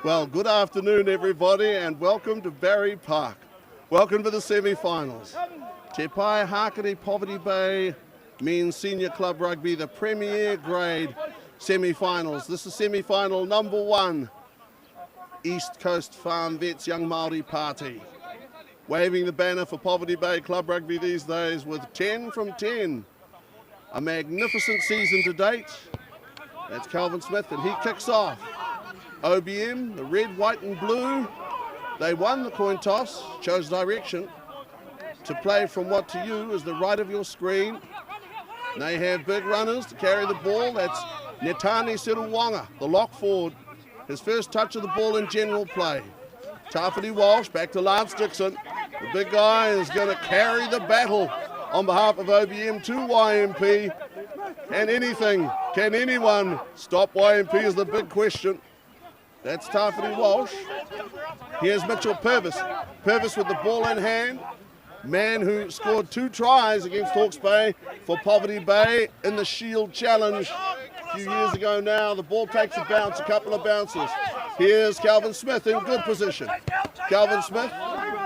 Well, good afternoon, everybody, and welcome to Barry Park. Welcome to the semi-finals. Te Pai Hakari Poverty Bay Men's Senior Club Rugby, the premier grade semi-finals. This is semi-final number 1. East Coast Farm Vets Young Māori Party. Waving the banner for Poverty Bay Club Rugby these days with 10 from 10. A magnificent season to date. That's Calvin Smith, and he kicks off. OBM, the red, white and blue, they won the coin toss, chose direction to play from what to you is the right of your screen. They have big runners to carry the ball. That's Netani Siruwanga, the lock forward. His first touch of the ball in general play. Tawhiti Walsh, back to Lance Dixon. The big guy is going to carry the battle on behalf of OBM to YMP. Can anyone stop YMP is the big question. That's Tawhiti Walsh. Here's Mitchell Purvis. Purvis with the ball in hand. Man who scored 2 tries against Hawke's Bay for Poverty Bay in the Shield Challenge a few years ago now. The ball takes a bounce, a couple of bounces. Here's Calvin Smith in good position. Calvin Smith,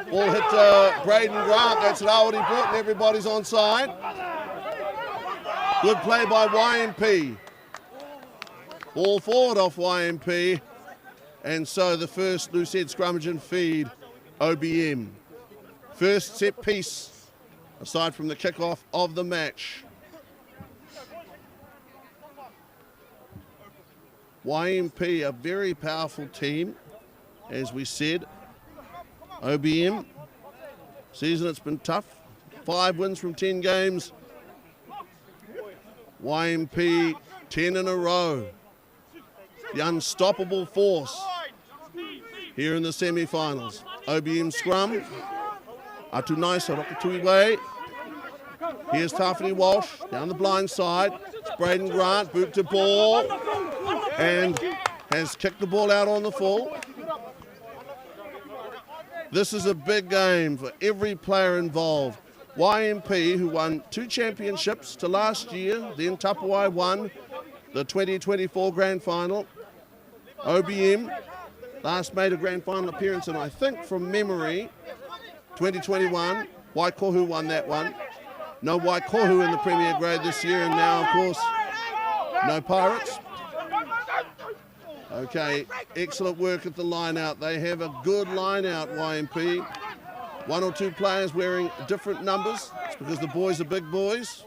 ball hit Braden Grant. That's Rawati Broughton. Everybody's onside. Good play by YMP. Ball forward off YMP. And so the first loose head scrummage and feed, OBM. First set piece, aside from the kickoff of the match. YMP, a very powerful team, as we said. OBM, season it's been tough. 5 wins from 10 games. YMP, 10 in a row. The unstoppable force here in the semi-finals. OBM scrum. Atunaisa Rokatuiwe. Here's Tawhiti Walsh down the blind side. It's Braden Grant, boot to ball, and has kicked the ball out on the full. This is a big game for every player involved. YMP, who won 2 championships to last year, then Tapawai won the 2024 Grand Final. OBM last made a Grand Final appearance, and I think from memory, 2021, Waikohu won that one. No Waikohu in the Premier Grade this year, and now, of course, no Pirates. Okay, excellent work at the line-out. They have a good line-out, YMP. 1 or 2 players wearing different numbers. It's because the boys are big boys.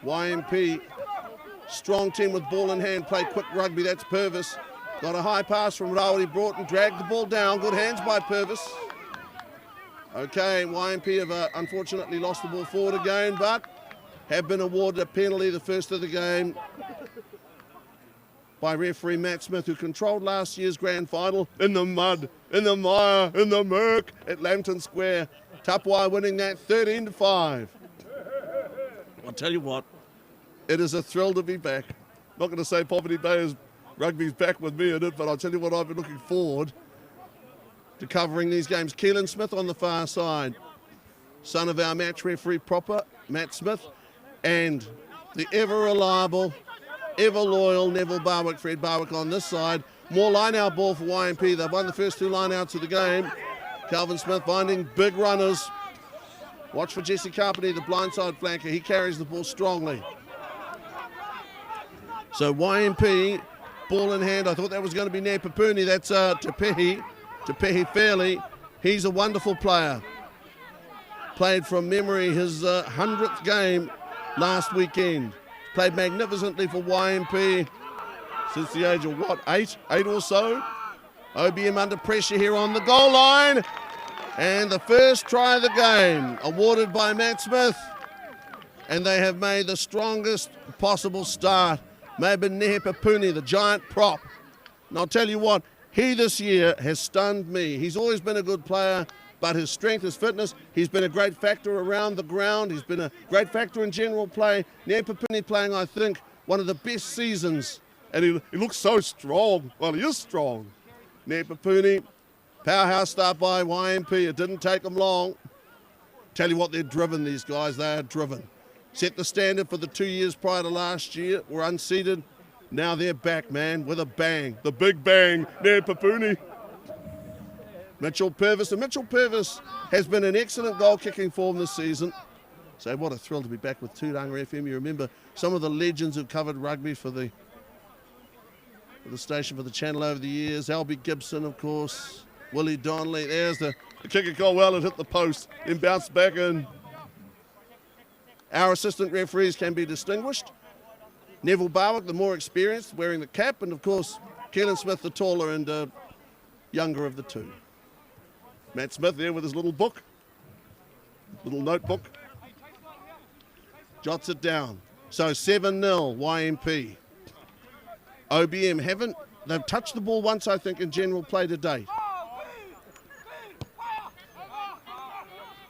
YMP, strong team with ball in hand, play quick rugby. That's Purvis. Got a high pass from Rawati Broughton, dragged the ball down. Good hands by Purvis. Okay, YMP have unfortunately lost the ball forward again, but have been awarded a penalty, the first of the game, by referee Matt Smith, who controlled last year's grand final in the mud, in the mire, in the murk at Lambton Square. Tapawai winning that 13-5. I'll tell you what, it is a thrill to be back. Not going to say Poverty Bay rugby's back with me in it, but I'll tell you what, I've been looking forward to covering these games. Keelan Smith on the far side, son of our match referee proper, Matt Smith, and the ever-reliable, ever-loyal Neville Barwick, Fred Barwick on this side. More line-out ball for YMP. They've won the first 2 line-outs of the game. Calvin Smith finding big runners. Watch for Jesse Carpenter, the blindside flanker. He carries the ball strongly. So YMP, ball in hand. I thought that was going to be Nea Papuni. That's Te Fairley. He's a wonderful player. Played from memory his 100th game last weekend. Played magnificently for YMP since the age of what, 8 or so. OBM under pressure here on the goal line. And the first try of the game awarded by Matt Smith. And they have made the strongest possible start. May have been Nea Papuni, the giant prop. And I'll tell you what, he this year has stunned me. He's always been a good player, but his strength, his fitness, he's been a great factor around the ground. He's been a great factor in general play. Nea Papuni playing, I think, one of the best seasons. And he looks so strong. Well, he is strong. Nea Papuni, powerhouse start by YMP. It didn't take them long. Tell you what, they're driven, these guys. They are driven. Set the standard for the 2 years prior to last year. Were unseated Now they're back, man, with a bang. The big bang, near Papuni. Mitchell Purvis. And Mitchell Purvis has been in excellent goal-kicking form this season. So what a thrill to be back with Tūranga FM. You remember some of the legends who've covered rugby for the station, for the channel over the years. Albie Gibson, of course. Willie Donnelly. There's the kicker gone well. It hit the post. Then bounced back in. Our assistant referees can be distinguished. Neville Barwick, the more experienced, wearing the cap. And, of course, Keelan Smith, the taller and younger of the two. Matt Smith there with his little book. Little notebook. Jots it down. So 7-0 YMP. OBM they've touched the ball once, I think, in general play to date.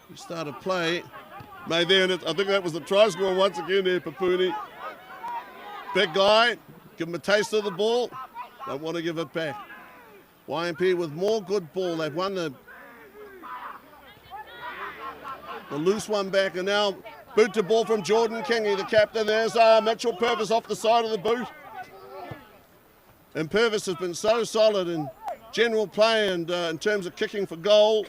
We started play. Made there, and I think that was the try score once again there, Papuni. Big guy, give him a taste of the ball. Don't want to give it back. YMP with more good ball. They've won the loose one back, and now boot to ball from Jordan Kingy, the captain. There's Mitchell Purvis off the side of the boot. And Purvis has been so solid in general play and in terms of kicking for goal.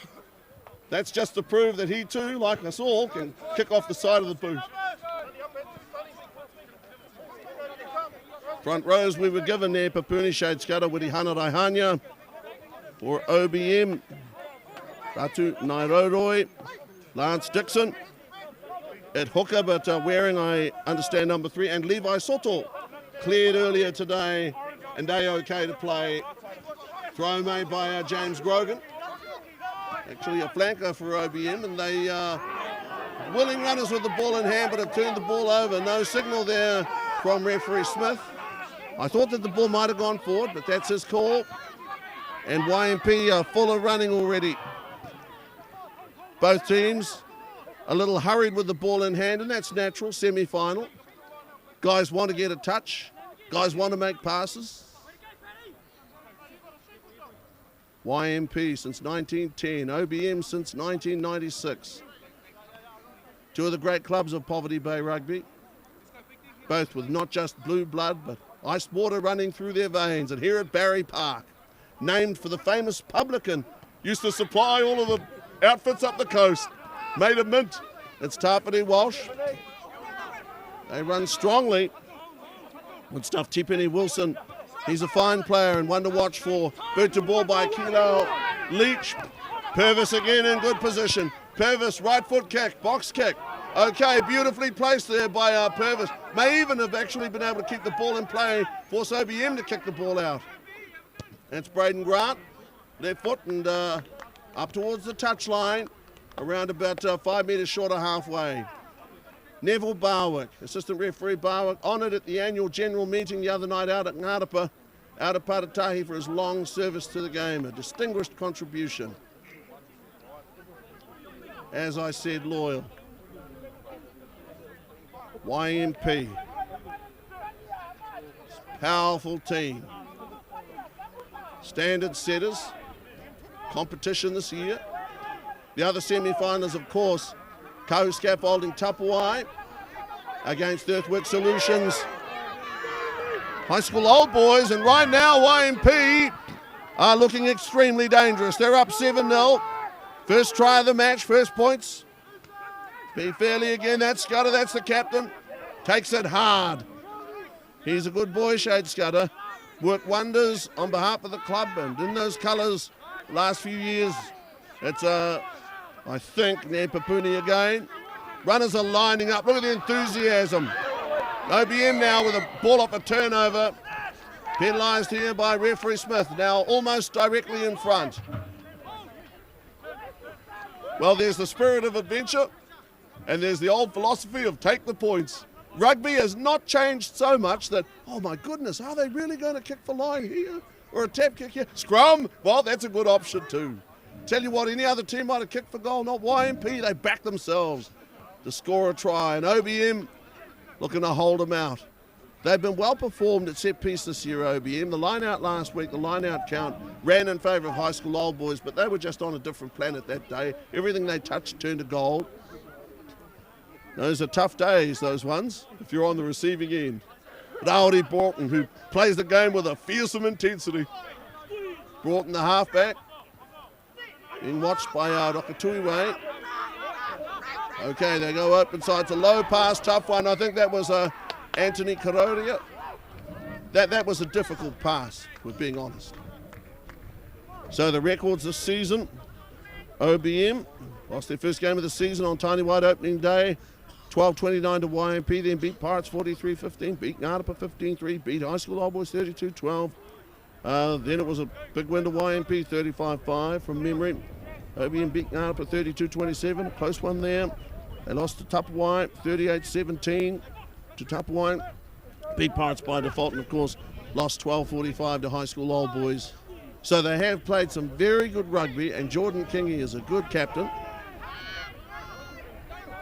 That's just to prove that he too, like us all, can kick off the side of the boot. Front rows we were given there, Papuni, Shade Scudder, Witi Hanaraihania. For OBM, Ratu Nairoroi, Lance Dixon. At hooker, but wearing, I understand, number 3. And Levi Soto cleared earlier today, and they okay to play. Throw made by James Grogan. Actually a flanker for OBM, and they willing runners with the ball in hand, but have turned the ball over. No signal there from referee Smith. I thought that the ball might have gone forward, but that's his call. And YMP are full of running already. Both teams a little hurried with the ball in hand, and that's natural, semi-final. Guys want to get a touch. Guys want to make passes. YMP since 1910, OBM since 1996. Two of the great clubs of Poverty Bay Rugby, both with not just blue blood, but ice water running through their veins. And here at Barry Park, named for the famous publican, used to supply all of the outfits up the coast, made of mint. It's Tapati Walsh. They run strongly. Good stuff, Tipeni Wilson. He's a fine player and one to watch for. Boot to ball by Kilo Leach. Purvis again in good position. Purvis, right foot kick, box kick. Okay, beautifully placed there by Purvis. May even have actually been able to keep the ball in play, force OBM to kick the ball out. That's Braden Grant, left foot and up towards the touchline, around about 5 metres short of halfway. Neville Barwick, assistant referee Barwick, honoured at the annual general meeting the other night out at Ngarapa, out of Patatahi for his long service to the game, a distinguished contribution. As I said, loyal. YMP, powerful team. Standard setters, competition this year. The other semi-finals, of course, co-scaffolding Tapuai against Earthwork Solutions. High school old boys, and right now YMP are looking extremely dangerous. They're up 7-0. First try of the match, first points. Be Fairley again, that's Scudder, that's the captain. Takes it hard. He's a good boy, Shade Scudder. Worked wonders on behalf of the club, and in those colours last few years. It's I think, near Papuni again. Runners are lining up. Look at the enthusiasm. OBM now with a ball off a turnover. Penalised here by referee Smith, now almost directly in front. Well, there's the spirit of adventure, and there's the old philosophy of take the points. Rugby has not changed so much that, oh my goodness, are they really going to kick for line here? Or a tap kick here? Scrum, well, that's a good option too. Tell you what, any other team might have kicked for goal, not YMP, they back themselves to score a try. And OBM looking to hold them out. They've been well performed at set piece this year, OBM. The line out last week, the line out count, ran in favour of high school old boys, but they were just on a different planet that day. Everything they touched turned to gold. Those are tough days, those ones, if you're on the receiving end. Rowdy Broughton, who plays the game with a fearsome intensity. Broughton, the halfback, being watched by Rokatuiwe. Okay, they go open side. It's a low pass, tough one. I think that was Anthony Karodia. That was a difficult pass, if we're being honest. So the records this season, OBM lost their first game of the season on Tiny White opening day, 12-29 to YMP, then beat Pirates 43-15, beat Ngarapa 15-3, beat High School Old Boys 32-12. Then it was a big win to YMP, 35-5 from memory. OBM beat Ngarapa 32-27, a close one there. They lost to Tapawai 38-17 to Tapawai. Beat Pirates by default, and of course lost 12-45 to High School Old Boys. So they have played some very good rugby, and Jordan Kingy is a good captain.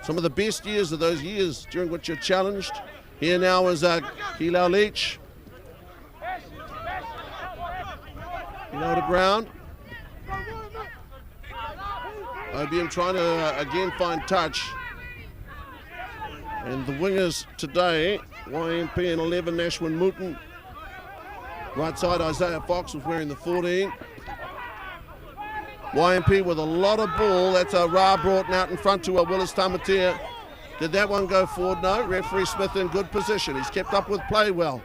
Some of the best years are those years during which you're challenged. Here now is Kilau Leach. Kilau to ground. OBM trying to again find touch. And the wingers today, YMP and 11, Nashwin Mooten. Right side, Isaiah Fox was wearing the 14. YMP with a lot of ball. That's a Ra Broughton out in front to Willis Tamatea. Did that one go forward? No. Referee Smith in good position. He's kept up with play well.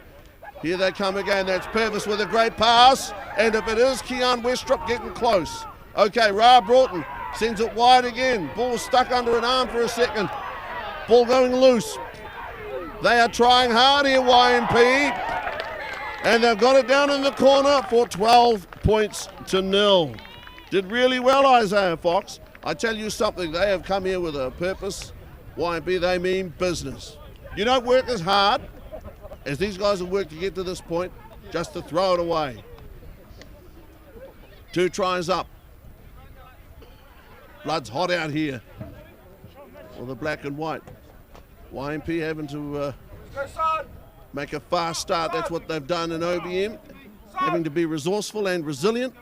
Here they come again. That's Purvis with a great pass. And if it is Keon Westrop getting close. Okay, Ra Broughton sends it wide again. Ball stuck under an arm for a second. Ball going loose. They are trying hard here, YMP. And they've got it down in the corner for 12 points to 0. Did really well, Isaiah Fox. I tell you something, they have come here with a purpose. YMP, they mean business. You don't work as hard as these guys have worked to get to this point, just to throw it away. 2 tries up. Blood's hot out here for the black and white. YMP having to make a fast start. That's what they've done in OBM, having to be resourceful and resilient.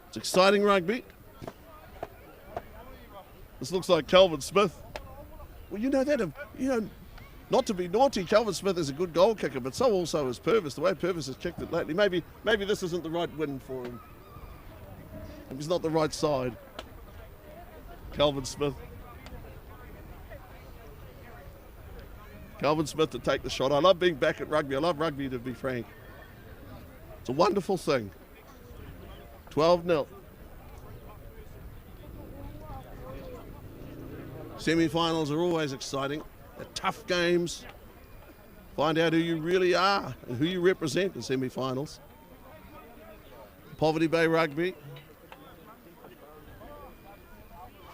It's exciting rugby. This looks like Calvin Smith. Well, you know that, not to be naughty, Calvin Smith is a good goal kicker, but so also is Purvis. The way Purvis has kicked it lately, maybe this isn't the right win for him. Maybe it's not the right side. Calvin Smith. Calvin Smith to take the shot. I love being back at rugby. I love rugby, to be frank. It's a wonderful thing. 12-0. Semi-finals are always exciting. They're tough games. Find out who you really are and who you represent in semi-finals. Poverty Bay Rugby.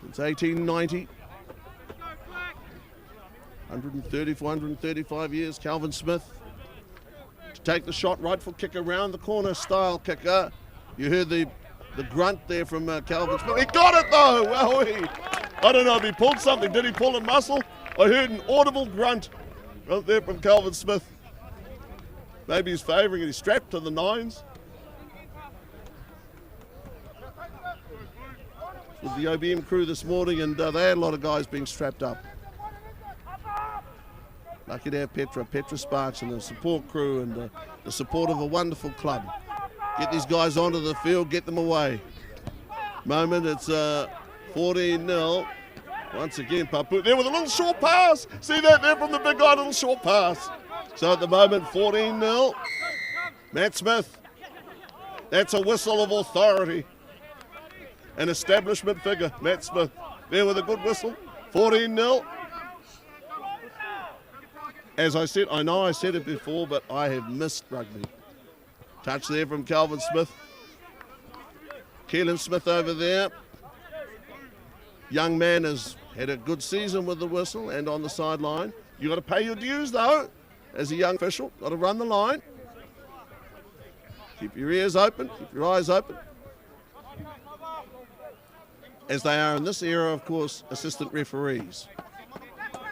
Since 1890. 135 years. Calvin Smith to take the shot. Rightful kick around the corner style kicker. You heard the grunt there from Calvin Smith. He got it though! Well, I don't know if he pulled something. Did he pull a muscle? I heard an audible grunt right there from Calvin Smith. Maybe he's favouring it. He's strapped to the 9s. With the OBM crew this morning, and they had a lot of guys being strapped up. Lucky to have Petra Sparks and the support crew and the support of a wonderful club. Get these guys onto the field, get them away. Moment, it's 14-0. Once again, Papu there with a little short pass. See that there from the big guy, little short pass. So at the moment, 14-0. Matt Smith. That's a whistle of authority. An establishment figure, Matt Smith. There with a good whistle. 14-0. As I said, I know I said it before, but I have missed rugby. Touch there from Calvin Smith. Keelan Smith over there. Young man has had a good season with the whistle and on the sideline. You got to pay your dues though, as a young official. Got to run the line. Keep your ears open, keep your eyes open. As they are in this era, of course, assistant referees.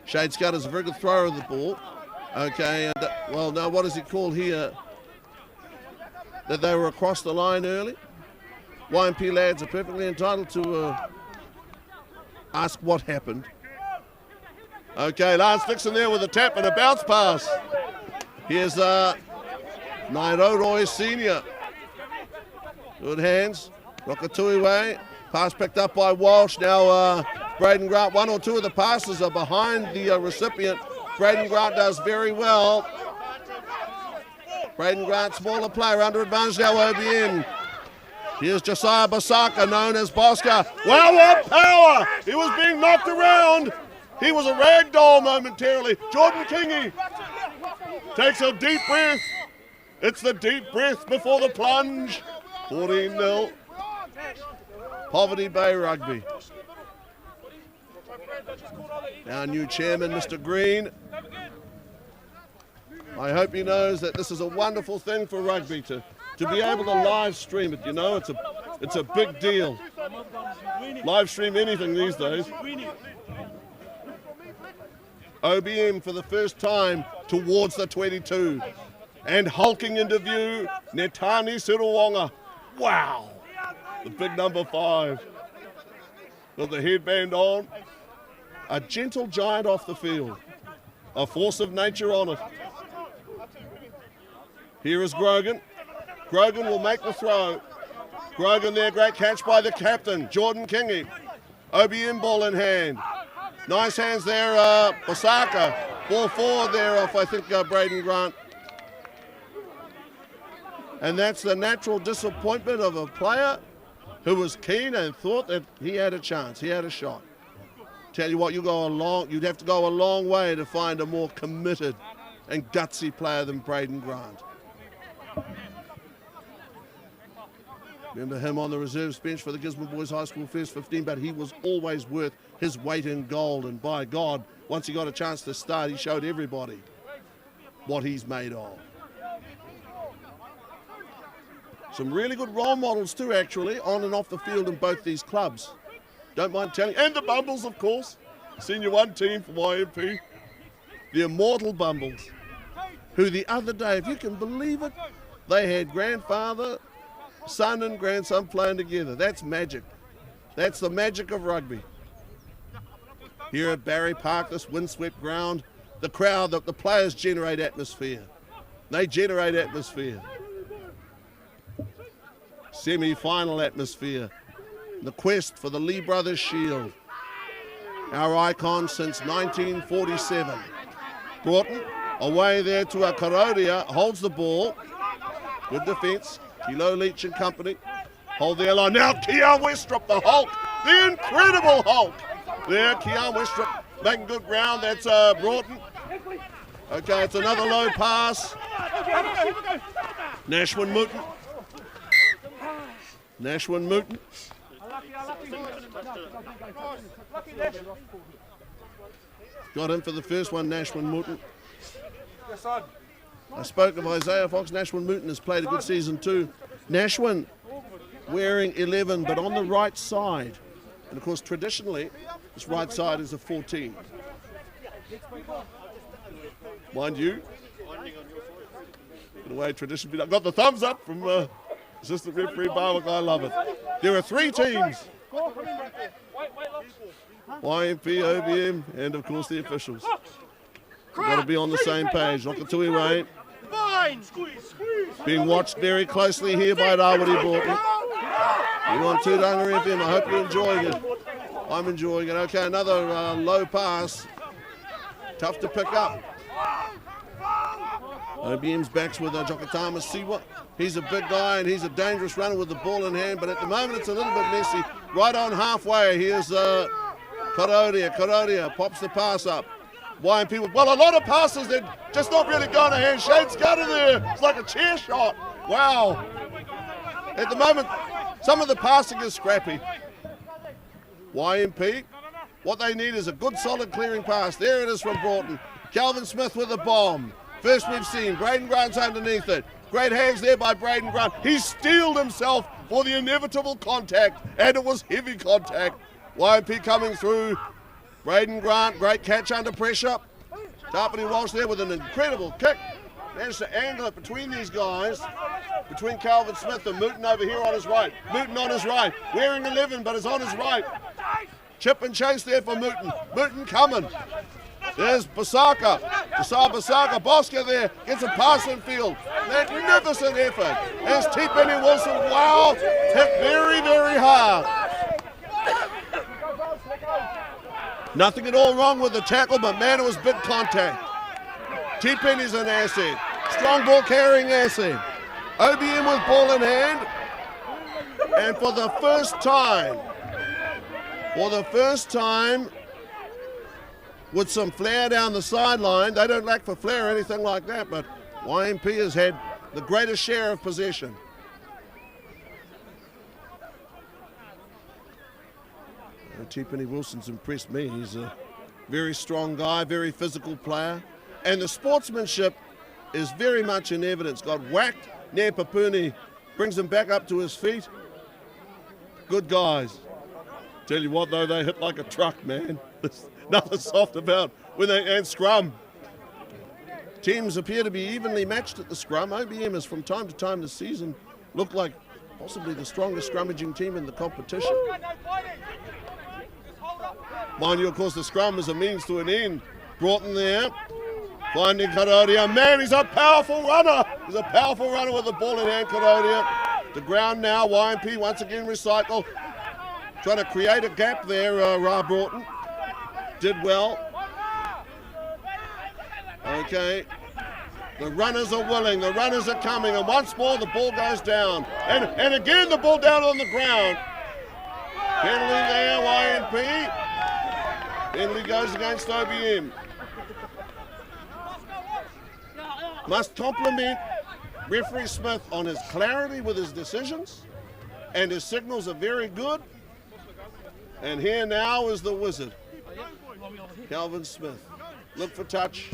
Shade Scudder's a very good thrower of the ball. Okay, and well, now what is it called here? That they were across the line early. YMP lads are perfectly entitled to ask what happened. Okay, Lance Dixon there with a tap and a bounce pass. Here's Nairoroi Senior. Good hands. Rokatui way. Pass picked up by Walsh. Now Braden Grant, one or two of the passes are behind the recipient. Braden Grant does very well. Braden Grant, smaller player, under advantage now, OBM. Here's Josiah Basaka, known as Bosca. Wow, what power! He was being knocked around. He was a rag doll momentarily. Jordan Kingy takes a deep breath. It's the deep breath before the plunge. 14-0. Poverty Bay Rugby. Our new chairman, Mr. Green. I hope he knows that this is a wonderful thing for rugby to be able to live stream it. You know, it's a big deal. Live stream anything these days. OBM for the first time towards the 22. And hulking into view, Netani Siruwonga. Wow. The big number 5. With the headband on. A gentle giant off the field. A force of nature on it. Here is Grogan. Grogan will make the throw. Grogan there, great catch by the captain, Jordan Kingy. OBM ball in hand. Nice hands there, Basaka. Ball forward there off, I think, Braden Grant. And that's the natural disappointment of a player who was keen and thought that he had a chance, he had a shot. Tell you what, you'd have to go a long way to find a more committed and gutsy player than Braden Grant. Remember him on the reserves bench for the Gisborne Boys High School first 15, but he was always worth his weight in gold. And by God, once he got a chance to start, he showed everybody what he's made of. Some really good role models too, actually, on and off the field in both these clubs. Don't mind telling. And the Bumbles, of course. Senior 1 team for YMP. The immortal Bumbles, who the other day, if you can believe it, they had grandfather, son and grandson playing together. That's magic. That's the magic of rugby. Here at Barry Park, this windswept ground, the crowd, the players generate atmosphere. They generate atmosphere. Semi-final atmosphere. The quest for the Lee Brothers Shield. Our icon since 1947. Broughton, away there to Karodia, holds the ball. Good defence. Kilo Leach and company. Hold their line. Now Keon Westrup, the Hulk. The incredible Hulk. There, Keon Westrup making good ground. That's Broughton. Okay, it's another low pass. Nashwin Mooten. Nashwin Mooten. Got him for the first one, Nashwin Mooten. I spoke of Isaiah Fox. Nashwin Mooten has played a good season too. Nashwin wearing 11, but on the right side. And of course, traditionally, this right side is a 14. Mind you, in a way, tradition. I've got the thumbs up from assistant referee Barwick. I love it. There are 3 teams. YMP, OBM, and of course the officials. We've got to be on the same page. Rokatui Way. Being watched very closely here by Rawiri Broughton. You're on Tūranga FM. I hope you're enjoying it. I'm enjoying it. Okay, another low pass. Tough to pick up. OBM's backs with Jokatama Siwa. He's a big guy and he's a dangerous runner with the ball in hand, but at the moment it's a little bit messy. Right on halfway, here's Karodia. Karodia pops the pass up. YMP with, well, a lot of passes that just not really going to hand. Shane Scudder there. It's like a chair shot. Wow. At the moment, some of the passing is scrappy. YMP, what they need is a good solid clearing pass. There it is from Broughton. Calvin Smith with a bomb. First we've seen, Braden Grant's underneath it. Great hands there by Braden Grant. He steeled himself for the inevitable contact, and it was heavy contact. YMP coming through. Braden Grant, great catch under pressure. Tarpany Walsh there with an incredible kick. Managed to angle it between these guys, between Calvin Smith and Mooten over here on his right. Mooten on his right, wearing 11, but is on his right. Chip and chase there for Mooten. Mooten coming. There's Basaka. Basaka, Bosca there, gets a pass in field. Magnificent effort. There's T. Penny Wilson, wow, hit very, very hard. Nothing at all wrong with the tackle, but man, it was big contact. T. Penny's an asset. Strong ball carrying asset. OBM with ball in hand. And for the first time, with some flair down the sideline, they don't lack for flair or anything like that, but YMP has had the greatest share of possession. T. Penny Wilson's impressed me. He's a very strong guy, very physical player, and the sportsmanship is very much in evidence. Got whacked, Nepapuni brings him back up to his feet. Good guys. Tell you what though, they hit like a truck, man. There's nothing soft about when they and scrum. Teams appear to be evenly matched at the scrum. OBM has from time to time this season looked like possibly the strongest scrummaging team in the competition. Mind you, of course, the scrum is a means to an end. Broughton there, finding Karodia. Man, he's a powerful runner. He's a powerful runner with the ball in hand, Karodia. The ground now, YMP once again recycle. Trying to create a gap there, Ra Broughton. Did well. Okay. The runners are willing, the runners are coming, and once more the ball goes down. And again the ball down on the ground. Penalty there, YMP. Penalty goes against OBM. Must compliment referee Smith on his clarity with his decisions, and his signals are very good. And here now is the wizard, Calvin Smith. Look for touch.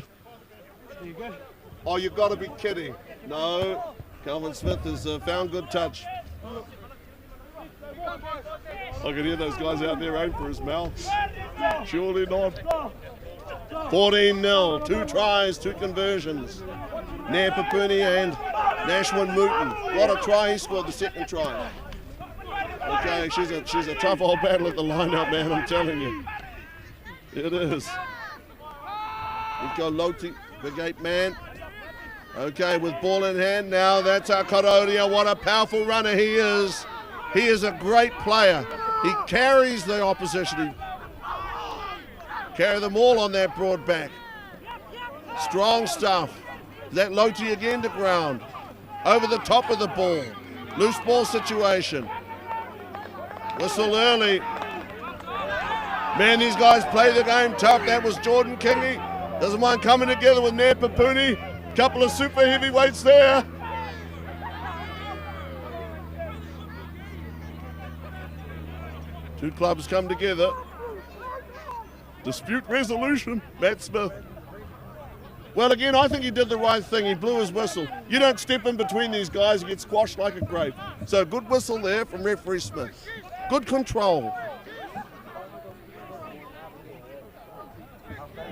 Oh, you've got to be kidding. No, Calvin Smith has found good touch. I can hear those guys out there aim for his mouth. Surely not. 14-0, 2 tries, 2 conversions. Nepapuni and Nashwin Mooten. What a try, he scored the second try. Okay, she's a tough old battle at the line-up, man, I'm telling you. It is. Nico Loti, big 8 man. Okay, with ball in hand now, that's our Karodia. What a powerful runner he is. He is a great player. He carries the opposition. Carry them all on that broad back. Strong stuff. That Loti again to ground. Over the top of the ball. Loose ball situation. Whistle early. Man, these guys play the game tough. That was Jordan Kingy. Doesn't mind coming together with Nepapuni. Couple of super heavyweights there. Two clubs come together. Dispute resolution, Matt Smith. Well, again, I think he did the right thing. He blew his whistle. You don't step in between these guys, you get squashed like a grape. So good whistle there from referee Smith. Good control.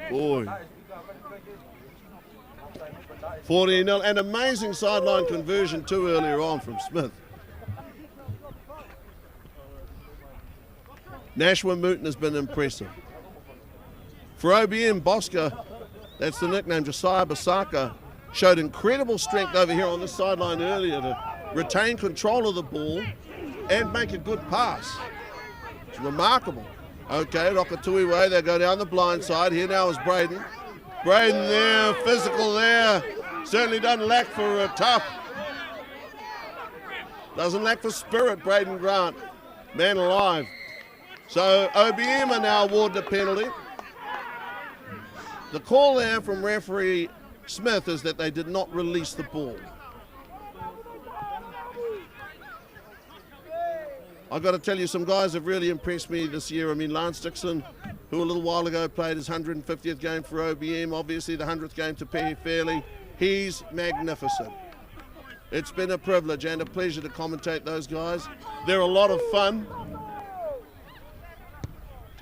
Boy. 14-0, an amazing sideline conversion too earlier on from Smith. Nashwin Mooten has been impressive. For OBM, Bosca, that's the nickname, Josiah Basaka, showed incredible strength over here on this sideline earlier to retain control of the ball and make a good pass. It's remarkable. Okay, Rokatui way, they go down the blind side. Here now is Braden. Braden there, physical there. Certainly doesn't lack for tough. Doesn't lack for spirit, Braden Grant. Man alive. So OBM are now awarded a penalty. The call there from referee Smith is that they did not release the ball. I've got to tell you, some guys have really impressed me this year. I mean, Lance Dixon, who a little while ago played his 150th game for OBM, obviously the 100th game to Pehi Fairley. He's magnificent. It's been a privilege and a pleasure to commentate those guys. They're a lot of fun.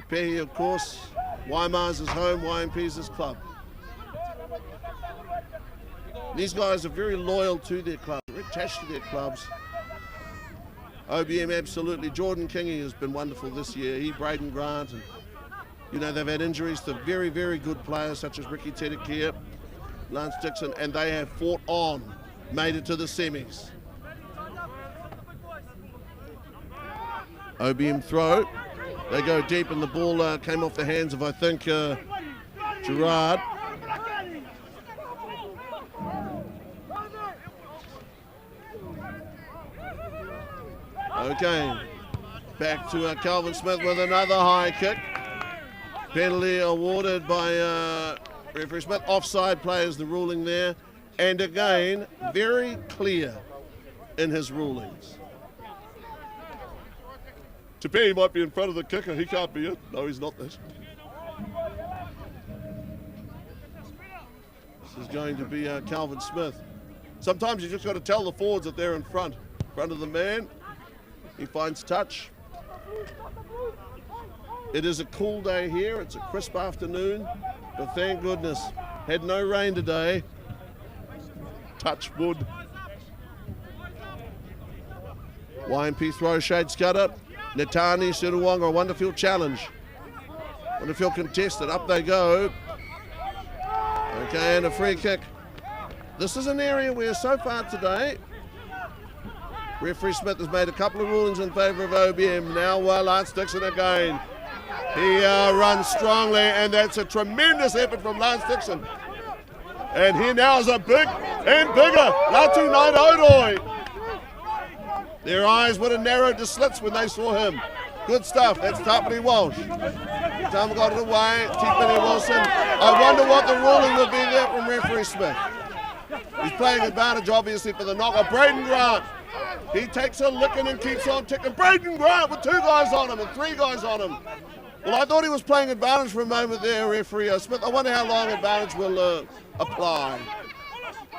Pehi, of course, Waima's his home, YMP's his club. These guys are very loyal to their club, very attached to their clubs. OBM absolutely. Jordan Kingy has been wonderful this year. He, Braden Grant, and You know, they've had injuries to very, very good players such as Ricky Tedekia, Lance Dixon, and they have fought on, made it to the semis. OBM throw. They go deep and the ball came off the hands of, I think, Gerard. Okay, back to Calvin Smith with another high kick. Penalty awarded by referee Smith. Offside play is the ruling there. And again, very clear in his rulings. Tapiri might be in front of the kicker. He can't be it. No, he's not this. This is going to be Calvin Smith. Sometimes you just got to tell the forwards that they're in front of the man. He finds touch. It is a cool day here. It's a crisp afternoon, but thank goodness, had no rain today. Touch wood. YMP throw, shade scudder. Netani, Suruwanga, a wonderful challenge. Wonderful contested. Up they go. Okay, and a free kick. This is an area where so far today, referee Smith has made a couple of rulings in favour of OBM. Now Lance Dixon again. He runs strongly, and that's a tremendous effort from Lance Dixon. And here now is a big and bigger Latu Night Odoi. Their eyes would have narrowed to slits when they saw him. Good stuff. That's Tapiri Walsh. Tom got it away. T. Wilson. I wonder what the ruling will be there from referee Smith. He's playing advantage, obviously, for the knocker. Braden Grant. He takes a licking and keeps on ticking. Braden Grant with 2 guys on him and 3 guys on him. Well, I thought he was playing advantage for a moment there, referee Smith. I wonder how long advantage will apply.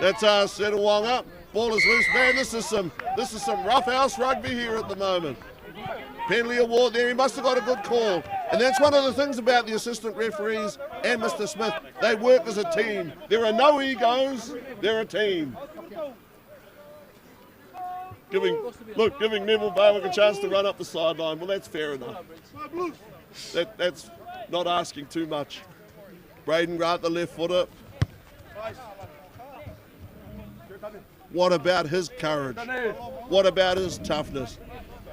That's Setawonga. Ball is loose, man. This is some roughhouse rugby here at the moment. Penalty award there. He must have got a good call. And that's one of the things about the assistant referees and Mr. Smith. They work as a team. There are no egos. They're a team. Giving Neville Barwick a chance to run up the sideline. Well, that's fair enough. That's not asking too much. Braden Grant, the left footer. What about his courage? What about his toughness?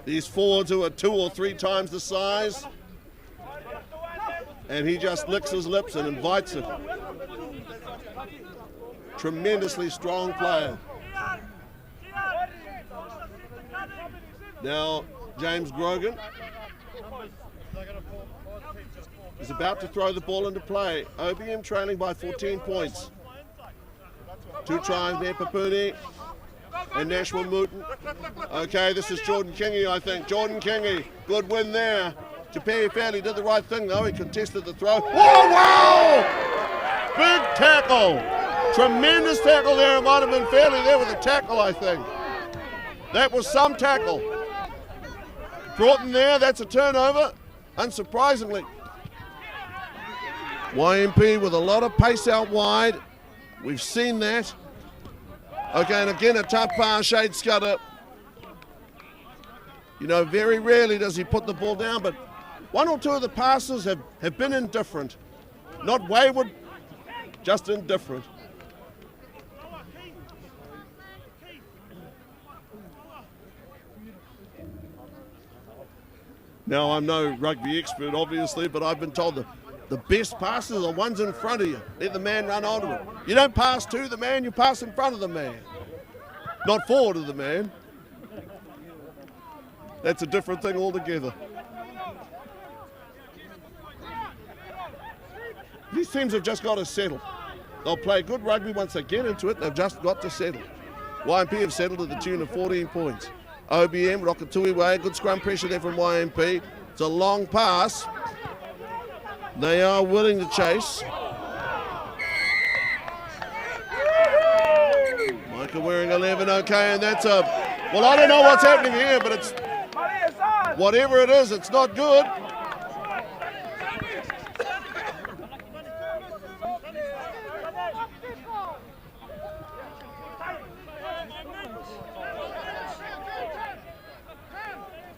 These forwards who are 2 or 3 times the size, and he just licks his lips and invites it. Tremendously strong player. Now, James Grogan is about to throw the ball into play. OBM trailing by 14 points. 2 tries there, Papuni and Nashua Mooten. Okay, this is Jordan Kingy, I think. Jordan Kingy, good win there. Tapiri Fairley did the right thing, though. He contested the throw. Whoa, wow! Big tackle. Tremendous tackle there. It might have been Fairley there with a tackle, I think. That was some tackle. Broughton there, that's a turnover, unsurprisingly. YMP with a lot of pace out wide. We've seen that. Okay, and again a tough pass, shade scudder. You know, very rarely does he put the ball down, but 1 or 2 of the passes have been indifferent. Not wayward, just indifferent. Now, I'm no rugby expert, obviously, but I've been told the best passes are ones in front of you. Let the man run onto it. You don't pass to the man, you pass in front of the man. Not forward of the man. That's a different thing altogether. These teams have just got to settle. They'll play good rugby once they get into it. They've just got to settle. YMP have settled to the tune of 14 points. OBM, Rokatui way, good scrum pressure there from YMP. It's a long pass. They are willing to chase. Micah wearing 11, okay, and that's a... Well, I don't know what's happening here, but it's... Whatever it is, it's not good.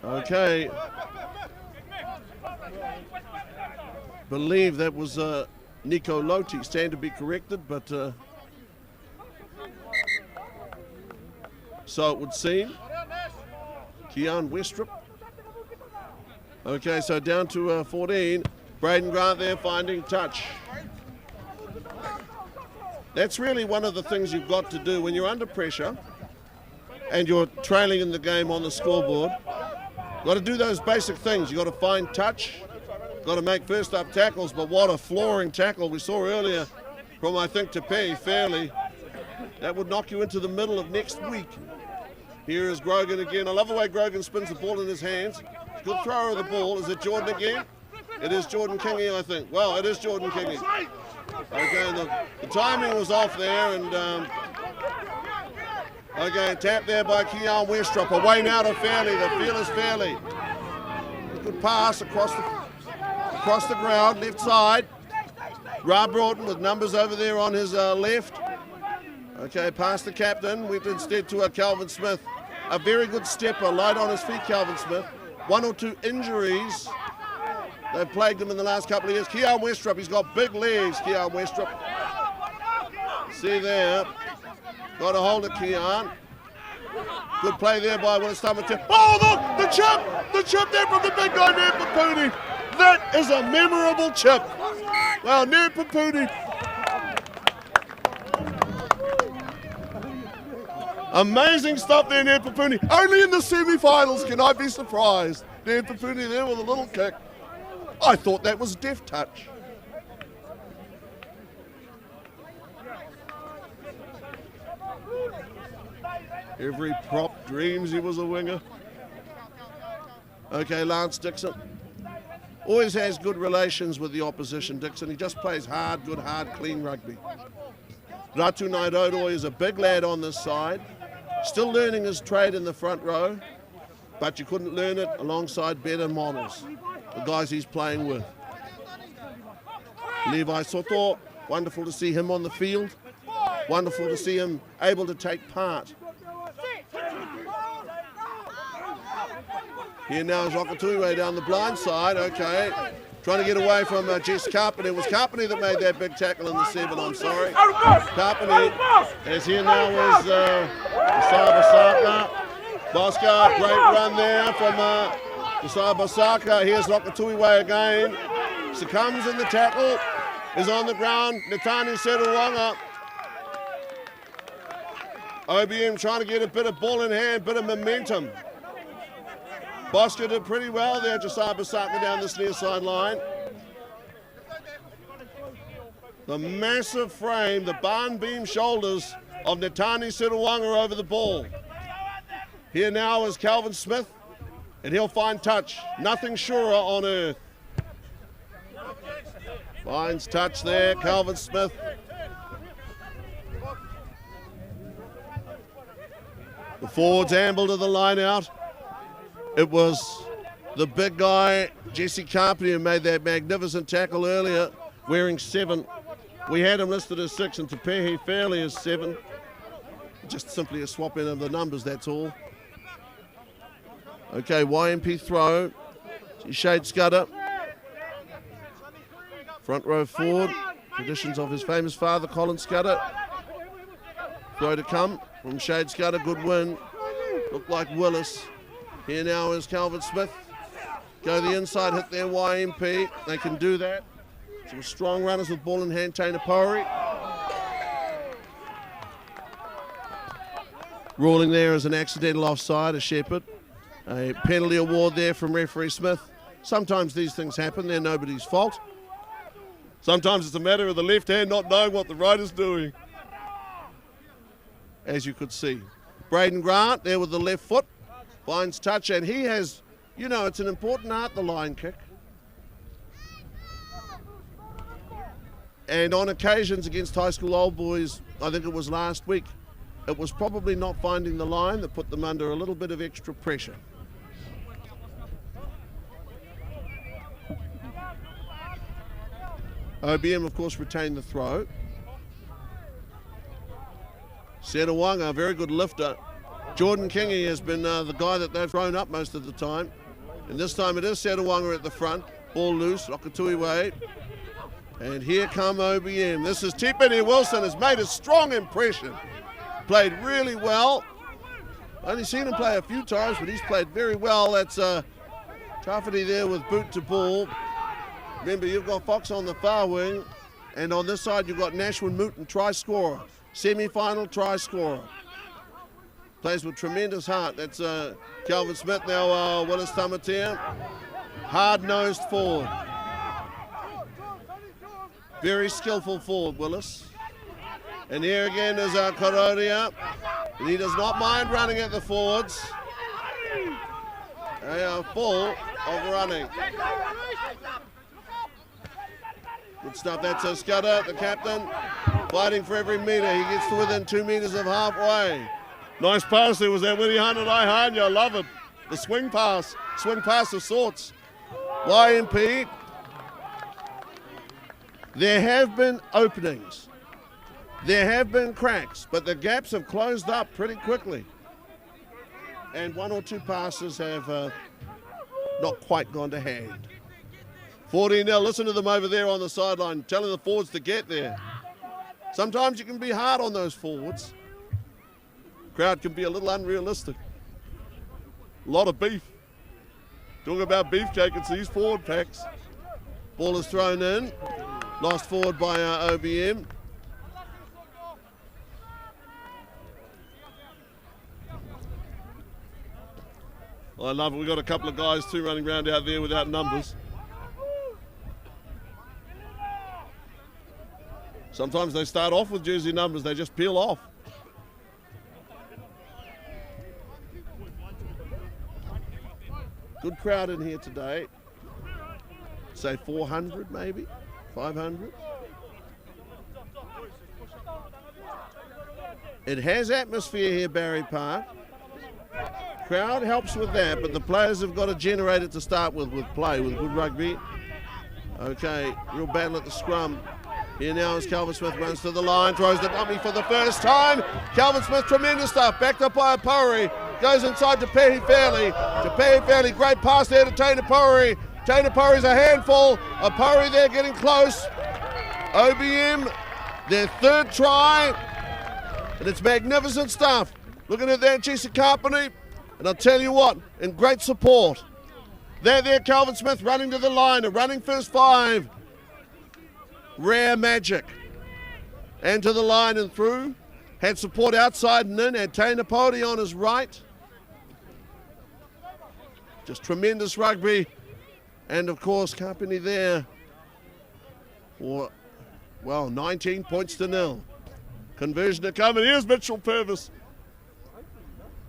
Okay. believe that was Nico Loti. Stand to be corrected, but so it would seem. Keon Westrup. Okay, so down to 14. Braden Grant there finding touch. That's really one of the things you've got to do when you're under pressure and you're trailing in the game on the scoreboard. You've got to do those basic things. You've got to find touch, got to make first up tackles, but what a flooring tackle we saw earlier from, I think, Te Fairley. That would knock you into the middle of next week. Here is Grogan again. I love the way Grogan spins the ball in his hands. Good thrower of the ball. Is it Jordan again? It is Jordan Kingy, I think. Well, it is Jordan Kingy. Okay, the timing was off there, and okay, tap there by Keon Westrup. Away now to Fairley, the fearless Fairley. Good pass across the ground, left side. Rob Broughton with numbers over there on his left. Okay, past the captain, went instead to Calvin Smith. A very good stepper, light on his feet, Calvin Smith. 1 or 2 injuries. They've plagued him in the last couple of years. Keon Westrup, he's got big legs, Keon Westrup. See there. Got a hold of Keon. Good play there by Willis Tamati. Oh, look, the chip! The chip there from the big guy, Ned Papuni. That is a memorable chip. Well, Ned Papuni. Amazing stuff there, Ned Papuni. Only in the semi-finals can I be surprised. Ned Papuni there with a little kick. I thought that was deft touch. Every prop dreams he was a winger. Okay, Lance Dixon. Always has good relations with the opposition, Dixon. He just plays hard, good, hard, clean rugby. Ratu Nairoto is a big lad on this side. Still learning his trade in the front row, but you couldn't learn it alongside better models, the guys he's playing with. Levi Soto, wonderful to see him on the field. Wonderful to see him able to take part. Here now is Okatui down the blind side, okay. Trying to get away from Jess Carpenter. It was Carpenter that made that big tackle in the 7, I'm sorry. Carpenter, as here now is Basaka. Bosca, great run there from Basaka. Here's Okatui again. Succumbs in the tackle, is on the ground. Natani Seruwanga. OBM trying to get a bit of ball in hand, bit of momentum. Bosca did pretty well there, Josiah Basaka down this near sideline. The massive frame, the barn beam shoulders of Natani Seruwanga over the ball. Here now is Calvin Smith, and he'll find touch. Nothing surer on earth. Finds touch there, Calvin Smith. The forwards amble to the line out. It was the big guy, Jesse Carpenter, who made that magnificent tackle earlier, wearing 7. We had him listed as 6, and Te Fairley as 7. Just simply a swap in of the numbers, that's all. Okay, YMP throw. Shade Scudder. Front row forward. Traditions of his famous father, Colin Scudder. Throw to come from Shade Scudder. Good win. Looked like Willis. Here now is Calvin Smith. Go the inside, hit their YMP. They can do that. Some strong runners with ball in hand. Taina Pori. Ruling there as an accidental offside, a Shepherd. A penalty award there from referee Smith. Sometimes these things happen. They're nobody's fault. Sometimes it's a matter of the left hand not knowing what the right is doing. As you could see. Braden Grant there with the left foot. Finds touch, and he has, you know, it's an important art, the line kick. And on occasions against high school old boys, I think it was last week, it was probably not finding the line that put them under a little bit of extra pressure. OBM, of course, retained the throw. Seruwanga, a very good lifter. Jordan Kingy has been the guy that they've thrown up most of the time. And this time it is Seruwanga at the front. Ball loose, Rokatui way. And here come OBM. This is Tipene Wilson, has made a strong impression. Played really well. Only seen him play a few times, but he's played very well. That's Tafiti there with boot to ball. Remember, you've got Fox on the far wing, and on this side you've got Nashwin Mooten, try scorer. Semi-final try scorer. Plays with tremendous heart. That's Calvin Smith now, Willis Tamatea. Hard-nosed forward. Very skillful forward, Willis. And here again is Korodia. And he does not mind running at the forwards. They are full of running. Good stuff. That's Scudder, the captain, fighting for every metre. He gets to within 2 metres of halfway. Nice pass there was that Winnie Hunt and Ihanya. I love it. The swing pass of sorts. YMP. There have been openings. There have been cracks, but the gaps have closed up pretty quickly. And 1 or 2 passes have not quite gone to hand. 14-0, listen to them over there on the sideline, telling the forwards to get there. Sometimes you can be hard on those forwards. Crowd can be a little unrealistic. A lot of beef. Talking about beefcake, it's these forward packs. Ball is thrown in. Lost forward by OBM. I love it. We've got a couple of guys too running around out there without numbers. Sometimes they start off with jersey numbers, they just peel off. Good crowd in here today. Say 400 maybe, 500. It has atmosphere here, Barry Park. Crowd helps with that, but the players have got to generate it to start with play, with good rugby. Okay, real battle at the scrum. Here now as Calvin Smith runs to the line, throws the dummy for the first time. Calvin Smith, tremendous stuff, backed up by Apuri. Goes inside to Pehi Fairley. Great pass there to Taina Puri. Taina Puri's a handful. Apuri there getting close. OBM, their third try. And it's magnificent stuff. Looking at that, Jesse Carpenter. And I'll tell you what, in great support. There, Calvin Smith running to the line, a running first 5. Rare magic. And to the line and through. Had support outside and in, had Taina Puri on his right. Just tremendous rugby. And of course, Carpenter there for, 19 points to 0. Conversion to come, and here's Mitchell Purvis,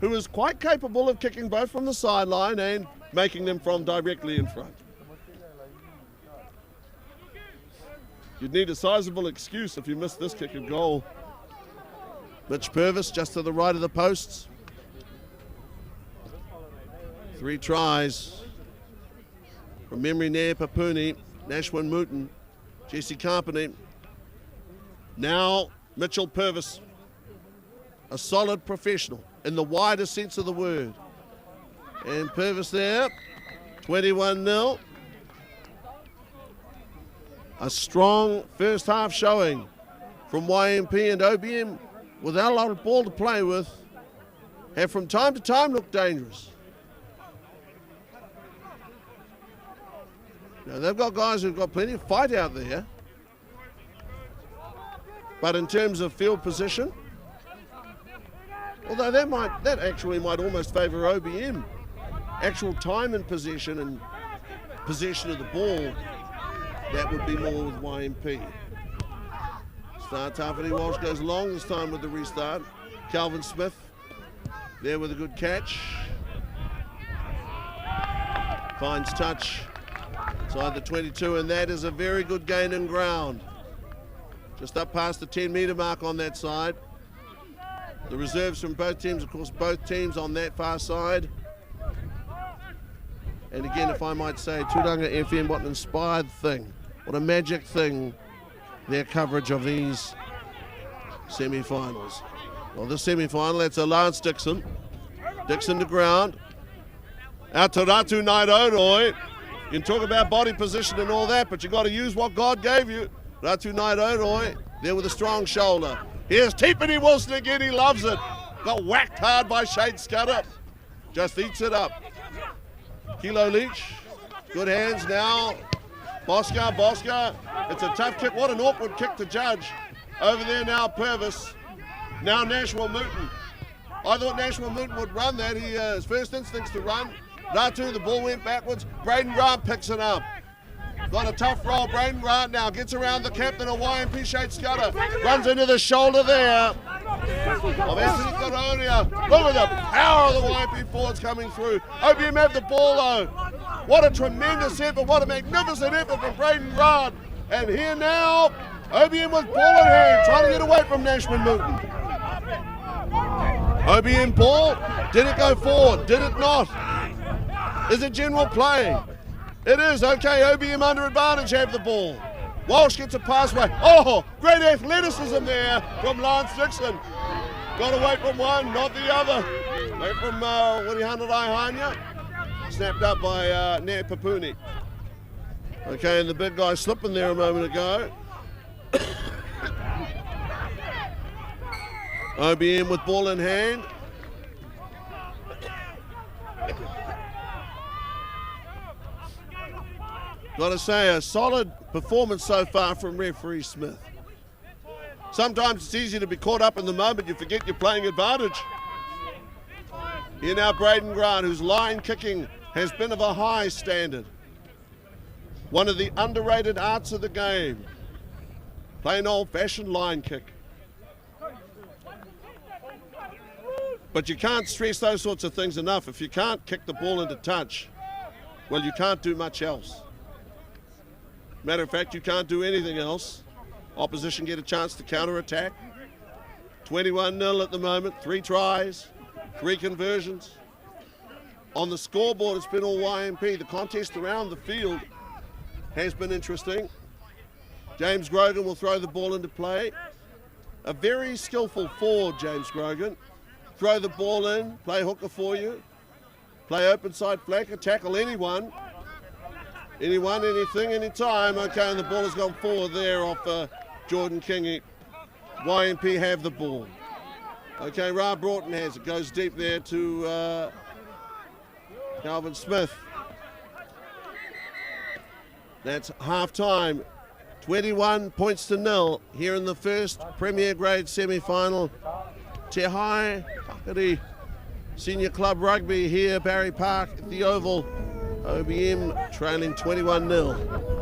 who is quite capable of kicking both from the sideline and making them from directly in front. You'd need a sizable excuse if you missed this kick and goal. Mitch Purvis just to the right of the posts. 3 tries from memory Nair Papuni, Nashwin Mooten, Jesse Carpenter. Now Mitchell Purvis, a solid professional in the widest sense of the word. And Purvis there, 21-0. A strong first half showing from YMP, and OBM, without a lot of ball to play with, have from time to time looked dangerous. Now they've got guys who've got plenty of fight out there, but in terms of field position, although that actually might almost favour OBM. Actual time in possession and possession of the ball, that would be more with YMP. Start Tafiti Walsh goes long this time with the restart. Calvin Smith there with a good catch. Finds touch inside the 22, and that is a very good gain in ground. Just up past the 10-metre mark on that side. The reserves from both teams, of course, both teams on that far side. And again, if I might say, Turanga FM, what an inspired thing. What a magic thing, their coverage of these semi-finals. Well, this semi-final, that's Lance Dixon. Dixon to ground. Out to Ratu Nairoroi. You can talk about body position and all that, but you got to use what God gave you. Ratu Naidoroi, there with a strong shoulder. Here's Tipini Wilson again, he loves it. Got whacked hard by Shade Scudder. Just eats it up. Kilo Leach, good hands now. Bosca, it's a tough kick. What an awkward kick to judge. Over there now, Purvis. Now Nashua Mooten. I thought Nashua Mooten would run that. His first instinct's to run. Ratu, the ball went backwards. Braden Grant picks it up. Got a tough roll. Braden Grant now gets around the captain of YMP, Shade Scudder. Runs into the shoulder there of Anthony Coronia. Look at the power of the YMP forwards coming through. OBM have the ball though. What a tremendous effort. What a magnificent effort from Braden Grant. And here now, OBM with ball in hand, trying to get away from Nashman Mooten. OBM ball. Did it go forward? Did it not? Is it general play? It is. Okay, OBM under advantage have the ball. Walsh gets a passway. Oh, great athleticism there from Lance Dixon. Got away from one, not the other. Away from Wirihanadai Hanya. Snapped up by Nair Papuni. Okay, and the big guy slipping there a moment ago. OBM with ball in hand. Got to say, a solid performance so far from referee Smith. Sometimes it's easy to be caught up in the moment, you forget you're playing advantage. Here now Braden Grant, whose line kicking has been of a high standard. One of the underrated arts of the game. Plain old-fashioned line kick. But you can't stress those sorts of things enough. If you can't kick the ball into touch, well, you can't do much else. Matter of fact, you can't do anything else. Opposition get a chance to counter-attack. 21-0 at the moment, 3 tries, 3 conversions. On the scoreboard, it's been all YMP. The contest around the field has been interesting. James Grogan will throw the ball into play. A very skillful forward, James Grogan. Throw the ball in, play hooker for you. Play open side flanker, tackle anyone. Anyone, anything, anytime. Okay, and the ball has gone forward there off Jordan Kingy. YMP have the ball. Okay, Ra Broughton has it. Goes deep there to Calvin Smith. That's half-time. 21 points to 0 here in the first Premier Grade semi-final. Te Hai Whakari Senior Club Rugby here, Barry Park at the Oval. OBM trailing 21-0.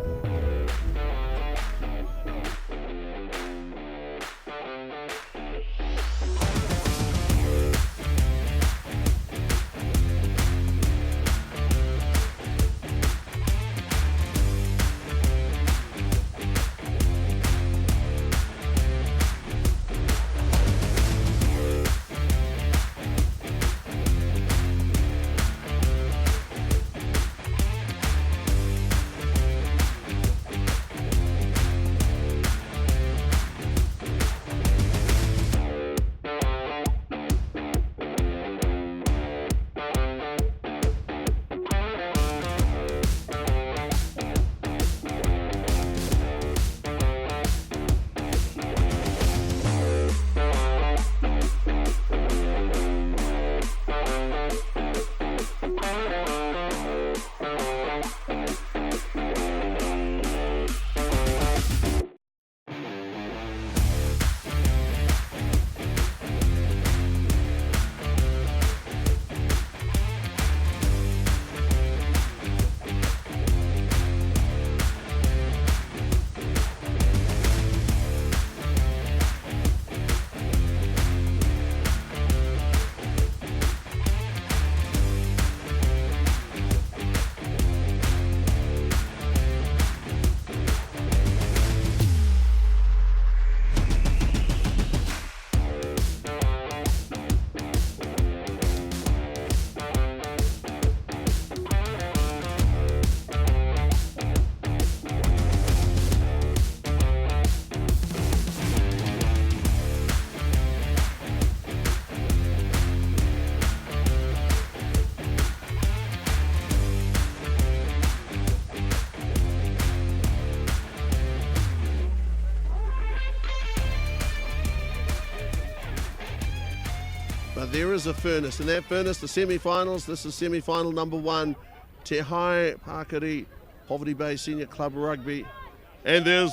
there is a furnace. And that furnace, the semi-finals, this is semi-final number 1, Te Hai Pakari Poverty Bay Senior Club Rugby. And there's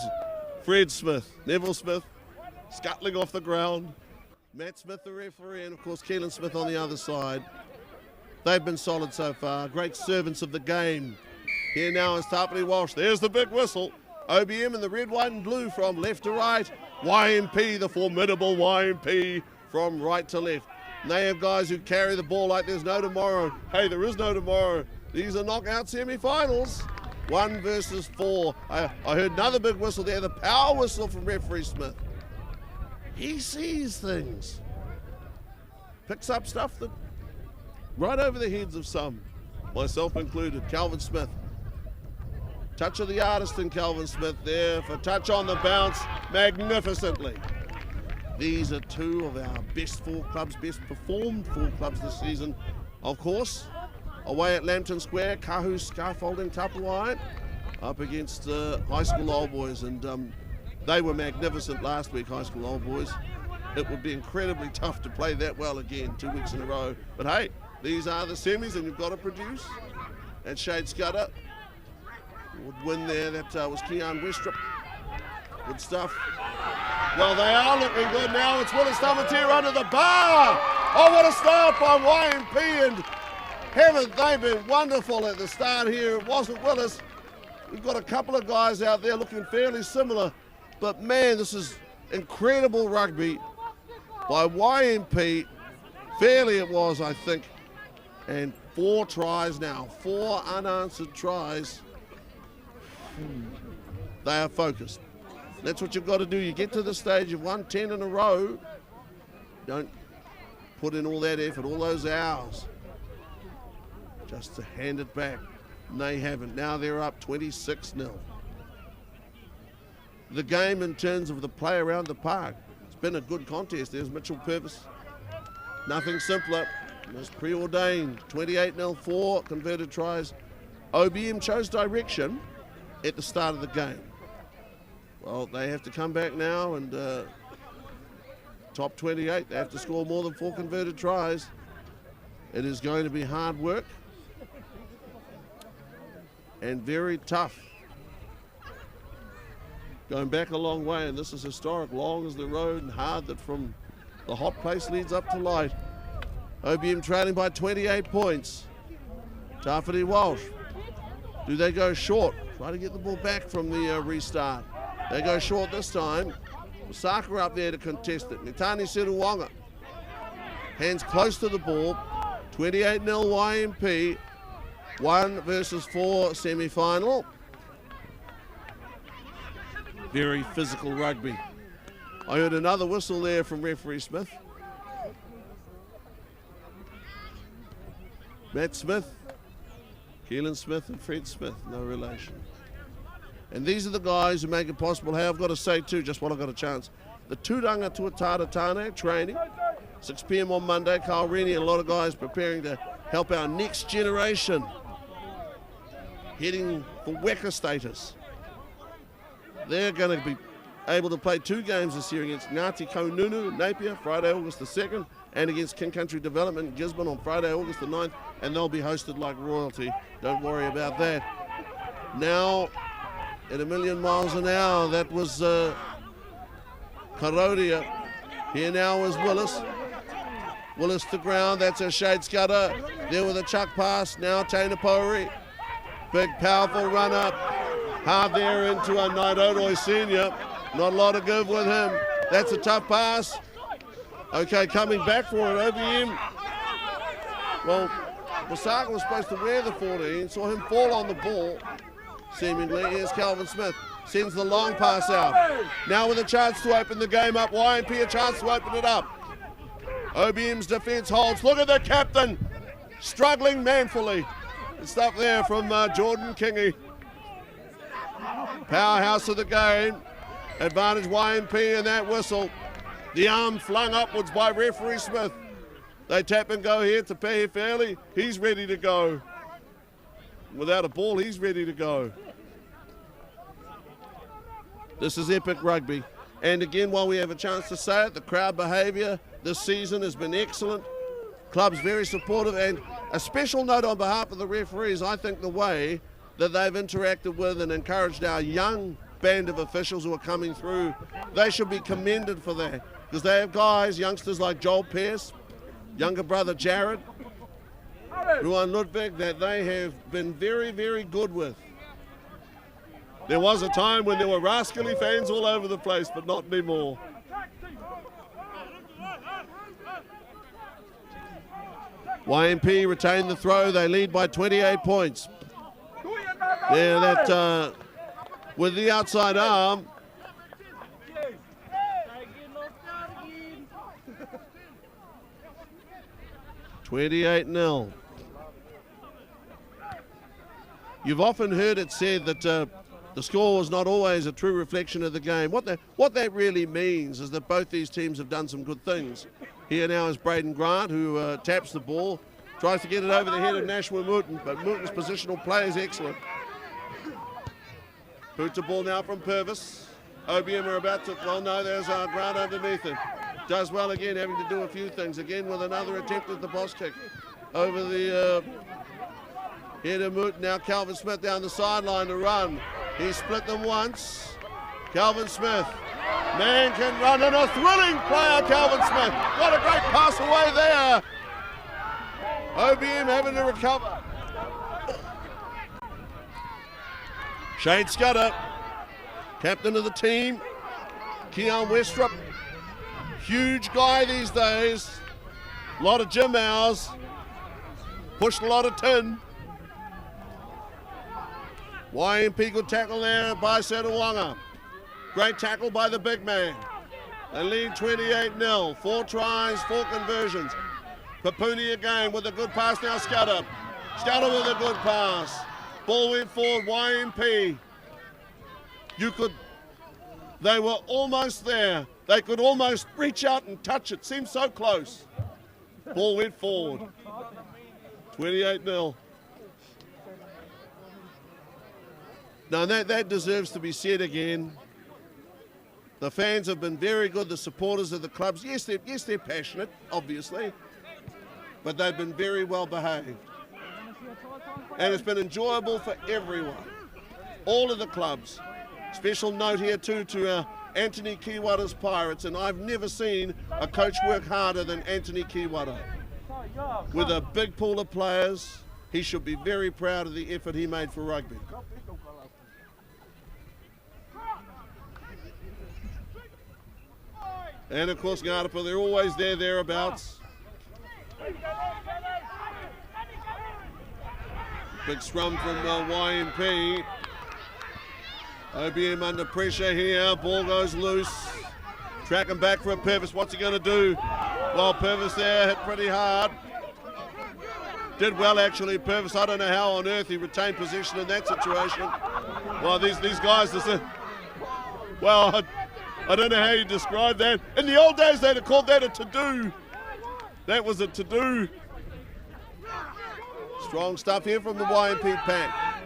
Fred Smith, Neville Smith, scuttling off the ground. Matt Smith, the referee, and of course Keelan Smith on the other side. They've been solid so far, great servants of the game. Here now is Tapani Walsh. There's the big whistle. OBM in the red, white and blue from left to right. YMP, the formidable YMP from right to left. And they have guys who carry the ball like there's no tomorrow. Hey, there is no tomorrow. These are knockout semi-finals. 1 versus 4. I heard another big whistle there, the power whistle from referee Smith. He sees things. Picks up stuff that right over the heads of some, myself included. Calvin Smith. Touch of the artist in Calvin Smith there for touch on the bounce magnificently. These are 2 of our best 4 clubs, best performed 4 clubs this season. Of course, away at Lambton Square, Kahu Scaffolding Tapawai up against High School Old Boys, and they were magnificent last week, High School Old Boys. It would be incredibly tough to play that well again 2 weeks in a row. But hey, these are the semis and you've got to produce. And Shade Scudder would win there. That was Keon Westrup. Good stuff. Well, they are looking good now. It's Willis Tamatier under the bar. Oh, what a start by YMP, and haven't they been wonderful at the start here? It wasn't Willis. We've got a couple of guys out there looking fairly similar, but man, this is incredible rugby by YMP. Fairly it was, I think, and 4 tries now, 4 unanswered tries. They are focused. That's what you've got to do. You get to the stage, you've won 10 in a row. Don't put in all that effort, all those hours, just to hand it back. And they haven't. Now they're up 26-0. The game in terms of the play around the park, it's been a good contest. There's Mitchell Purvis. Nothing simpler. It was preordained. 28-0, 4 converted tries. OBM chose direction at the start of the game. Well, they have to come back now and top 28. They have to score more than 4 converted tries. It is going to be hard work and very tough. Going back a long way, and this is historic. Long as the road and hard that from the hot place leads up to light. OBM trailing by 28 points. Tafiti Walsh. Do they go short? Try to get the ball back from the restart. They go short this time. Osaka up there to contest it. Nitani Seruwanga. Hands close to the ball. 28-0 YMP. 1 versus 4 semi-final. Very physical rugby. I heard another whistle there from referee Smith. Matt Smith, Keelan Smith and Fred Smith, no relation. And these are the guys who make it possible. Hey, I've got to say too, just while I've got a chance, the Tūranga Tuatara Tāne training, 6 p.m. on Monday. Kyle Rennie and a lot of guys preparing to help our next generation heading for Weka status. They're going to be able to play 2 games this year against Ngāti Kaununu, Napier, Friday, August the 2nd, and against King Country Development, Gisborne on Friday, August the 9th, and they'll be hosted like royalty. Don't worry about that. Now, at a million miles an hour, that was Karodia. Here now is Willis. Willis to ground, that's a Shade Scudder. There with a chuck pass, now Taina Pori. Big, powerful run up. Hard there into a Naidodoi senior. Not a lot of give with him. That's a tough pass. Okay, coming back for it, OBM. Well, Wasaka was supposed to wear the 14, saw him fall on the ball, seemingly. Here's Calvin Smith, sends the long pass out. Now with a chance to open the game up, YMP a chance to open it up. OBM's defense holds. Look at the captain, struggling manfully. Good stuff there from Jordan Kingy. Powerhouse of the game. Advantage YMP in that whistle. The arm flung upwards by referee Smith. They tap and go here to Pehi Fairley. He's ready to go. Without a ball, he's ready to go. This is epic rugby. And again, while we have a chance to say it, the crowd behaviour this season has been excellent. club's very supportive, and a special note on behalf of the referees. I think the way that they've interacted with and encouraged our young band of officials who are coming through, they should be commended for that, because they have guys, youngsters like Joel Pearce, younger brother Jared, Ruan Ludwig, that they have been very, very good with. There was a time when there were rascally fans all over the place, but not anymore. YMP retain the throw. They lead by 28 points. Yeah, that with the outside arm. $28-0. You've often heard it said that the score was not always a true reflection of the game. What that really means is that both these teams have done some good things. Here now is Braden Grant, who taps the ball, tries to get it over the head of Nashua Mooten, but Mooten's positional play is excellent. Puts the ball now from Purvis. OBM are about to, well no, there's Grant underneath him. Does well again, having to do a few things. Again with another attempt at the boss kick over the head of Mooten. Now Calvin Smith down the sideline to run. He split them once. Calvin Smith. Man can run, and a thrilling player, Calvin Smith. What a great pass away there. OBM having to recover. Shane Scudder, captain of the team. Keon Westrup, huge guy these days. A lot of gym hours. Pushed a lot of tin. YMP good tackle there by Setawanga. Great tackle by the big man. They lead 28-0. 4 tries, 4 conversions. Papuni again with a good pass now, Scudder. Scudder with a good pass. Ball went forward, YMP. They were almost there. They could almost reach out and touch it. Seemed so close. Ball went forward. 28-0. Now that deserves to be said again. The fans have been very good, the supporters of the clubs. Yes, they're passionate, obviously, but they've been very well behaved. And it's been enjoyable for everyone, all of the clubs. Special note here too to Anthony Kiwata's Pirates, and I've never seen a coach work harder than Anthony Kiwata. With a big pool of players, he should be very proud of the effort he made for rugby. And of course, Ngarapa, they're always thereabouts. Big scrum from YMP. OBM under pressure here. Ball goes loose. Tracking back for a Purvis. What's he going to do? Well, Purvis there hit pretty hard. Did well, actually, Purvis. I don't know how on earth he retained possession in that situation. Well, these guys, well, I don't know how you describe that. In the old days, they'd have called that a to-do. That was a to-do. Strong stuff here from the YMP pack.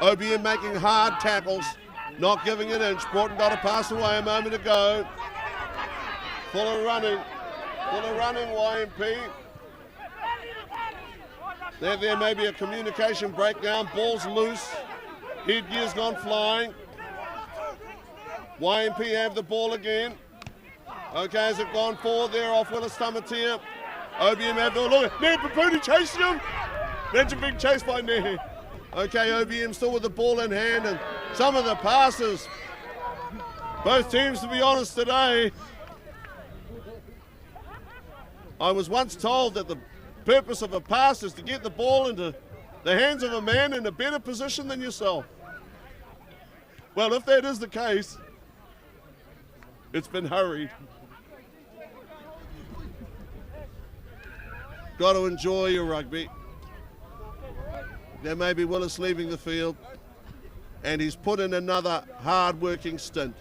OBM making hard tackles, not giving an inch. Broughton got a pass away a moment ago. Full of running YMP. There may be a communication breakdown. Ball's loose. Headgear's gone flying. YMP have the ball again. Okay, has it gone forward there off Willis Tamatea? OBM have the look. Nair Papuni chasing him. That's a big chase by Nair. Okay, OBM still with the ball in hand, and some of the passes. Both teams, to be honest, today. I was once told that the purpose of a pass is to get the ball into the hands of a man in a better position than yourself. Well, if that is the case, it's been hurried. Got to enjoy your rugby. There may be Willis leaving the field, and he's put in another hard-working stint.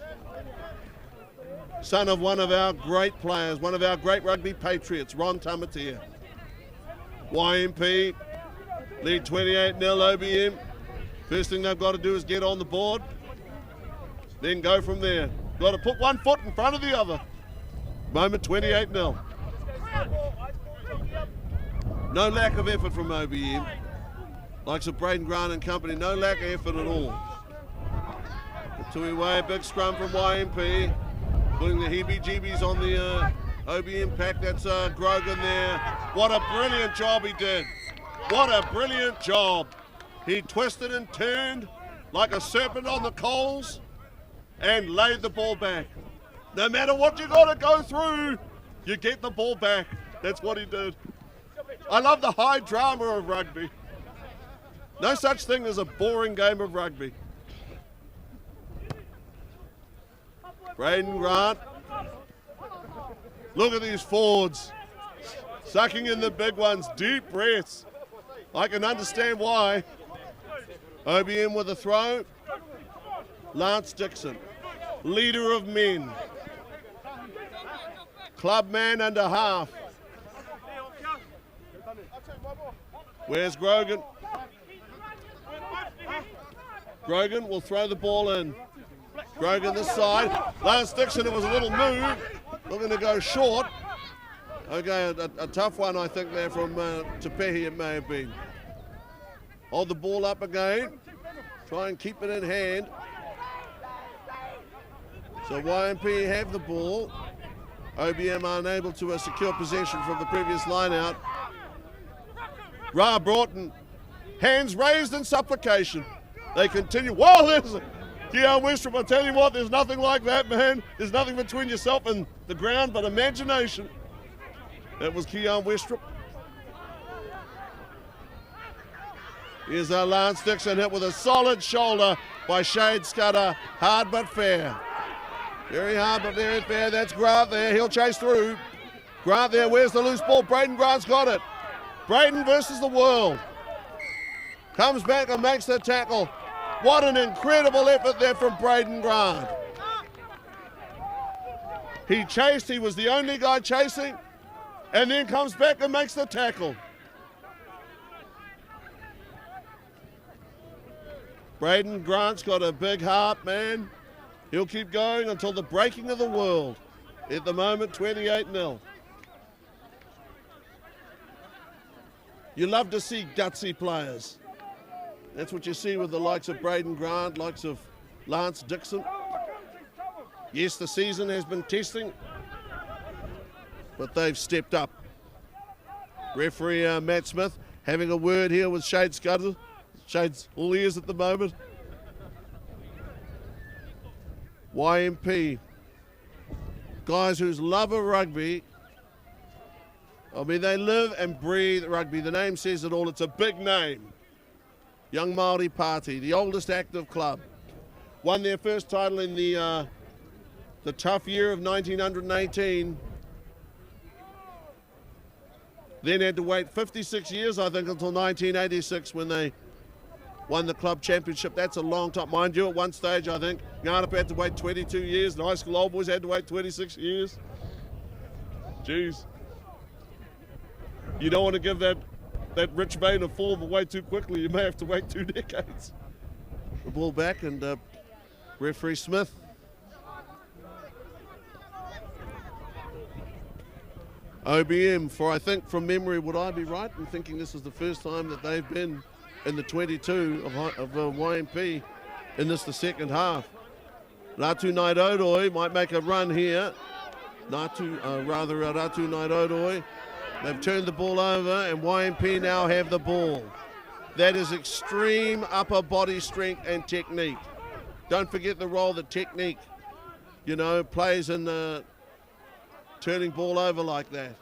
Son of one of our great players, one of our great rugby patriots, Ron Tamatea. YMP lead 28-0 OBM. First thing they've got to do is get on the board, then go from there. Got to put one foot in front of the other. Moment 28-0. No lack of effort from OBM. Likes of Braden Grant and company, no lack of effort at all. Tuiwai, big scrum from YMP. Putting the heebie-jeebies on the OBM pack. That's Grogan there. What a brilliant job he did. What a brilliant job. He twisted and turned like a serpent on the coals and laid the ball back. No matter what you got to go through, you get the ball back. That's what he did. I love the high drama of rugby. No such thing as a boring game of rugby. Braden Grant. Look at these forwards. Sucking in the big ones, deep breaths. I can understand why. OBM with a throw. Lance Dixon, leader of men. Club man and a half. Where's Grogan? Grogan will throw the ball in. Grogan this side. Lance Dixon, it was a little move. Looking to go short. Okay, a tough one I think there from Tepehi it may have been. Hold the ball up again. Try and keep it in hand. So YMP have the ball. OBM are unable to secure possession from the previous line out. Ra Broughton, hands raised in supplication. They continue. Whoa, there's Keon Westrop. I tell you what, there's nothing like that, man. There's nothing between yourself and the ground but imagination. That was Keon Westrop. Here's Lance Dixon hit with a solid shoulder by Shade Scudder. Hard but fair. Very hard but very fair. That's Grant there. He'll chase through. Grant there. Where's the loose ball? Braden Grant's got it. Braden versus the world. Comes back and makes the tackle. What an incredible effort there from Braden Grant. He chased. He was the only guy chasing. And then comes back and makes the tackle. Braden Grant's got a big heart, man. He'll keep going until the breaking of the world. At the moment, 28-0. You love to see gutsy players. That's what you see with the likes of Braden Grant, likes of Lance Dixon. Yes, the season has been testing, but they've stepped up. Referee Matt Smith having a word here with Shade Scudder. Shade's all ears at the moment. YMP, guys whose love of rugby, I mean, they live and breathe rugby. The name says it all. It's a big name. Young Māori Party, the oldest active club. Won their first title in the tough year of 1918. Then had to wait 56 years, I think, until 1986 when they won the club championship. That's a long time. Mind you, at one stage, I think, Ngānapa had to wait 22 years. The high school old boys had to wait 26 years. Jeez. You don't want to give that rich vein a fall away too quickly. You may have to wait 2 decades. The ball back and referee Smith. OBM, for I think from memory, would I be right in thinking this is the first time that they've been in the 22 of YMP in the second half. Ratu Naidodoi might make a run here. Ratu Naidodoi. They've turned the ball over and YMP now have the ball. That is extreme upper body strength and technique. Don't forget the role that technique, plays in turning ball over like that.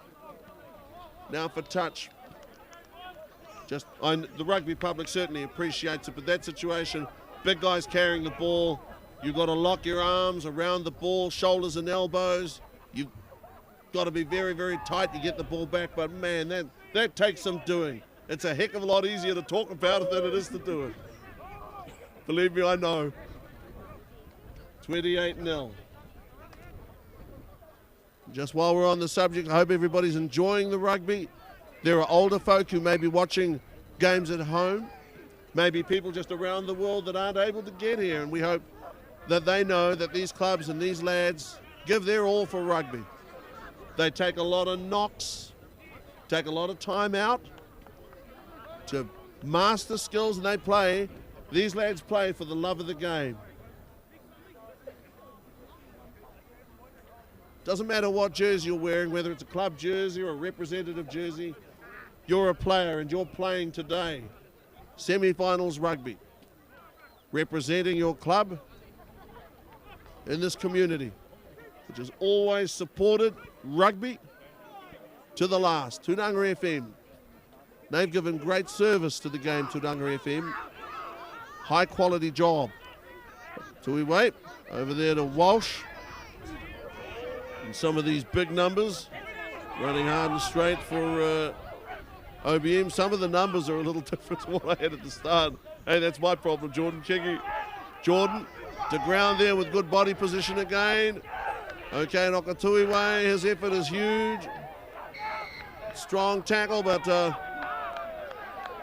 Now for touch. The rugby public certainly appreciates it, but that situation, big guys carrying the ball, you've got to lock your arms around the ball, shoulders and elbows. You've got to be very, very tight to get the ball back, but man, that takes some doing. It's a heck of a lot easier to talk about it than it is to do it. Believe me, I know. 28-0. Just while we're on the subject, I hope everybody's enjoying the rugby. There are older folk who may be watching games at home, maybe people just around the world that aren't able to get here, and we hope that they know that these clubs and these lads give their all for rugby. They take a lot of knocks, take a lot of time out, to master skills, and they play. These lads play for the love of the game. Doesn't matter what jersey you're wearing, whether it's a club jersey or a representative jersey, you're a player and you're playing today. Semi-finals rugby. Representing your club in this community, which has always supported rugby to the last. Tudunga FM. They've given great service to the game, Tudunga FM. High quality job. Tui Wape over there to Walsh. And some of these big numbers running hard and straight for OBM. Some of the numbers are a little different to what I had at the start. Hey, that's my problem, Jordan Kingy. Jordan to ground there with good body position again. Okay, Nokatuiwe, his effort is huge. Strong tackle, but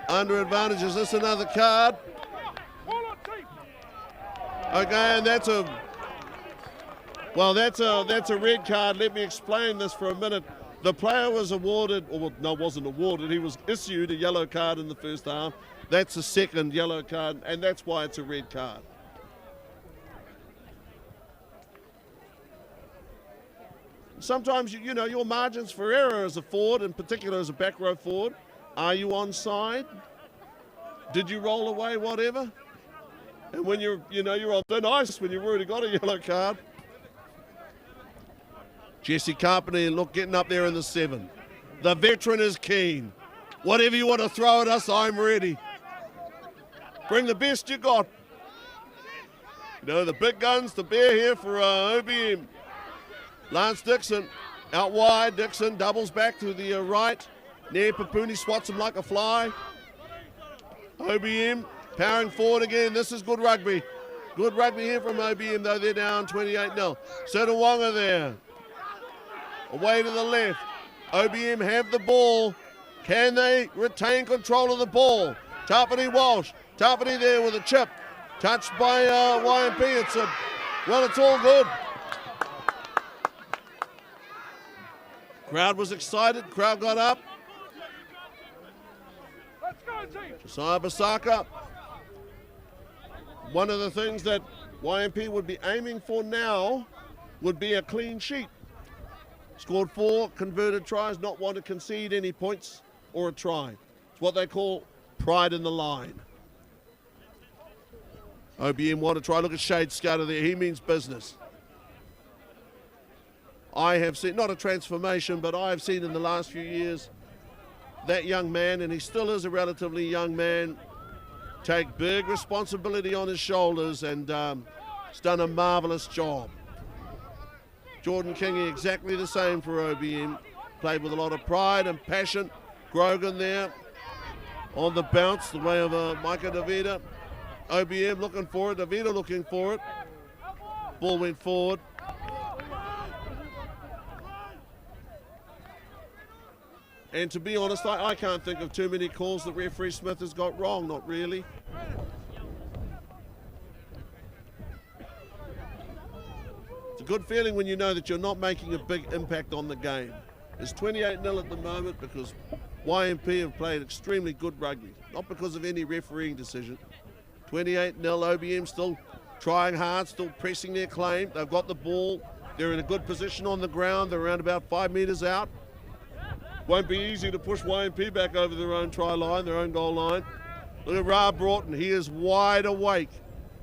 under advantage. Is this another card? Okay, and that's a red card. Let me explain this for a minute. The player was awarded, or no, wasn't awarded. He was issued a yellow card in the first half. That's a second yellow card, and that's why it's a red card. Sometimes, you know, your margins for error as a forward, in particular as a back row forward. Are you onside? Did you roll away, whatever? And when you're on thin ice when you've already got a yellow card. Jesse Carpenter, look, getting up there in the 7. The veteran is keen. Whatever you want to throw at us, I'm ready. Bring the best you got. You know, the big guns to bear here for OBM. Lance Dixon out wide. Dixon doubles back to the right. Near Papuni swats him like a fly. OBM powering forward again. This is good rugby. Good rugby here from OBM, though they're down 28-0. Sotawanga there. Away to the left. OBM have the ball. Can they retain control of the ball? Tapani Walsh. Tapani there with a chip. Touched by YMP. It's all good. Crowd was excited. Crowd got up. Let's go, team. Josiah Basaka. One of the things that YMP would be aiming for now would be a clean sheet. Scored 4 converted tries, not want to concede any points or a try. It's what they call pride in the line. OBM want to try. Look at Shade Scudder there. He means business. I have seen, not a transformation, but I have seen in the last few years that young man, and he still is a relatively young man, take big responsibility on his shoulders, and he's done a marvellous job. Jordan Kingy exactly the same for OBM. Played with a lot of pride and passion. Grogan there on the bounce, the way of Micah Davida. OBM looking for it, Davida looking for it. Ball went forward. And to be honest, I can't think of too many calls that referee Smith has got wrong, not really. It's a good feeling when you know that you're not making a big impact on the game. It's 28-0 at the moment because YMP have played extremely good rugby, not because of any refereeing decision. 28-0, OBM still trying hard, still pressing their claim. They've got the ball. They're in a good position on the ground. They're around about 5 metres out. Won't be easy to push YMP back over their own try line, their own goal line. Look at Ra Broughton. He is wide awake.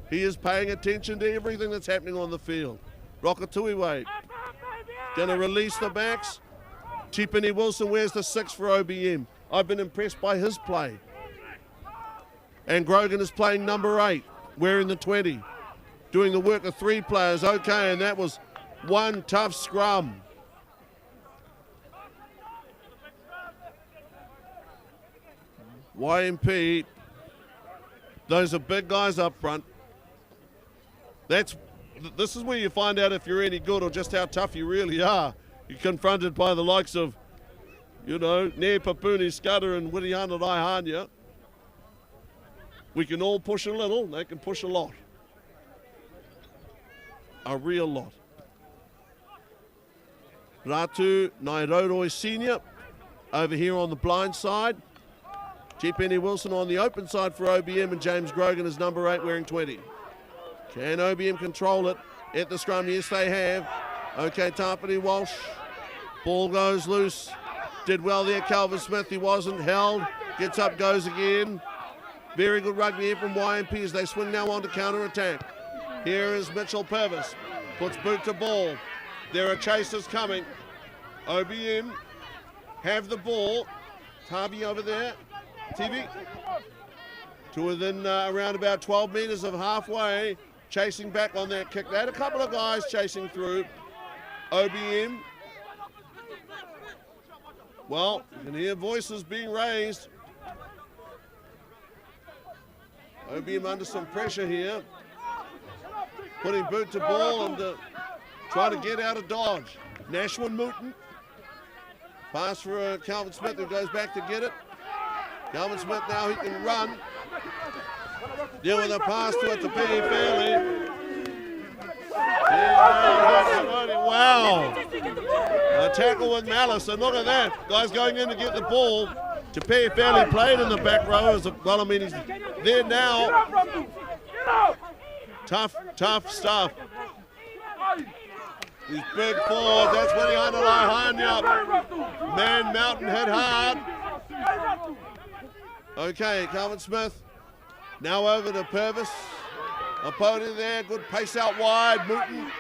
He is paying attention to everything that's happening on the field. Rokatuiwe going to release the backs. Chipini Wilson wears the 6 for OBM. I've been impressed by his play. And Grogan is playing number 8, wearing the 20. Doing the work of 3 players. Okay, and that was one tough scrum. YMP, those are big guys up front. This is where you find out if you're any good or just how tough you really are. You're confronted by the likes of, you know, Nair Papuni, Scudder and Wiriana Raihania. We can all push a little, they can push a lot. A real lot. Ratu Nairoroi Senior over here on the blind side. G. Penny Wilson on the open side for OBM, and James Grogan is number 8 wearing 20. Can OBM control it at the scrum? Yes, they have. Okay, Tarpany Walsh. Ball goes loose. Did well there, Calvin Smith. He wasn't held. Gets up, goes again. Very good rugby here from YMP as they swing now on to counter-attack. Here is Mitchell Purvis. Puts boot to ball. There are chasers coming. OBM have the ball. Harvey over there. TV. To within around about 12 metres of halfway. Chasing back on that kick. They had a couple of guys chasing through. OBM. Well, you can hear voices being raised. OBM under some pressure here. Putting boot to ball and trying to get out of dodge. Nashwin Mooten. Pass for Calvin Smith, who goes back to get it. Calvin Smith now, he can run. Deal with a pass to it to Penny Fairley. Wow. A tackle with malice, and look at that. Guys going in to get the ball. Te Fairley played in the back row as well. I mean, he's there now. Tough stuff. These big forwards, that's when he hunted up. Man Mountain hit hard. Okay, Calvin Smith. Now over to Purvis. Opponent there, good pace out wide. Mooten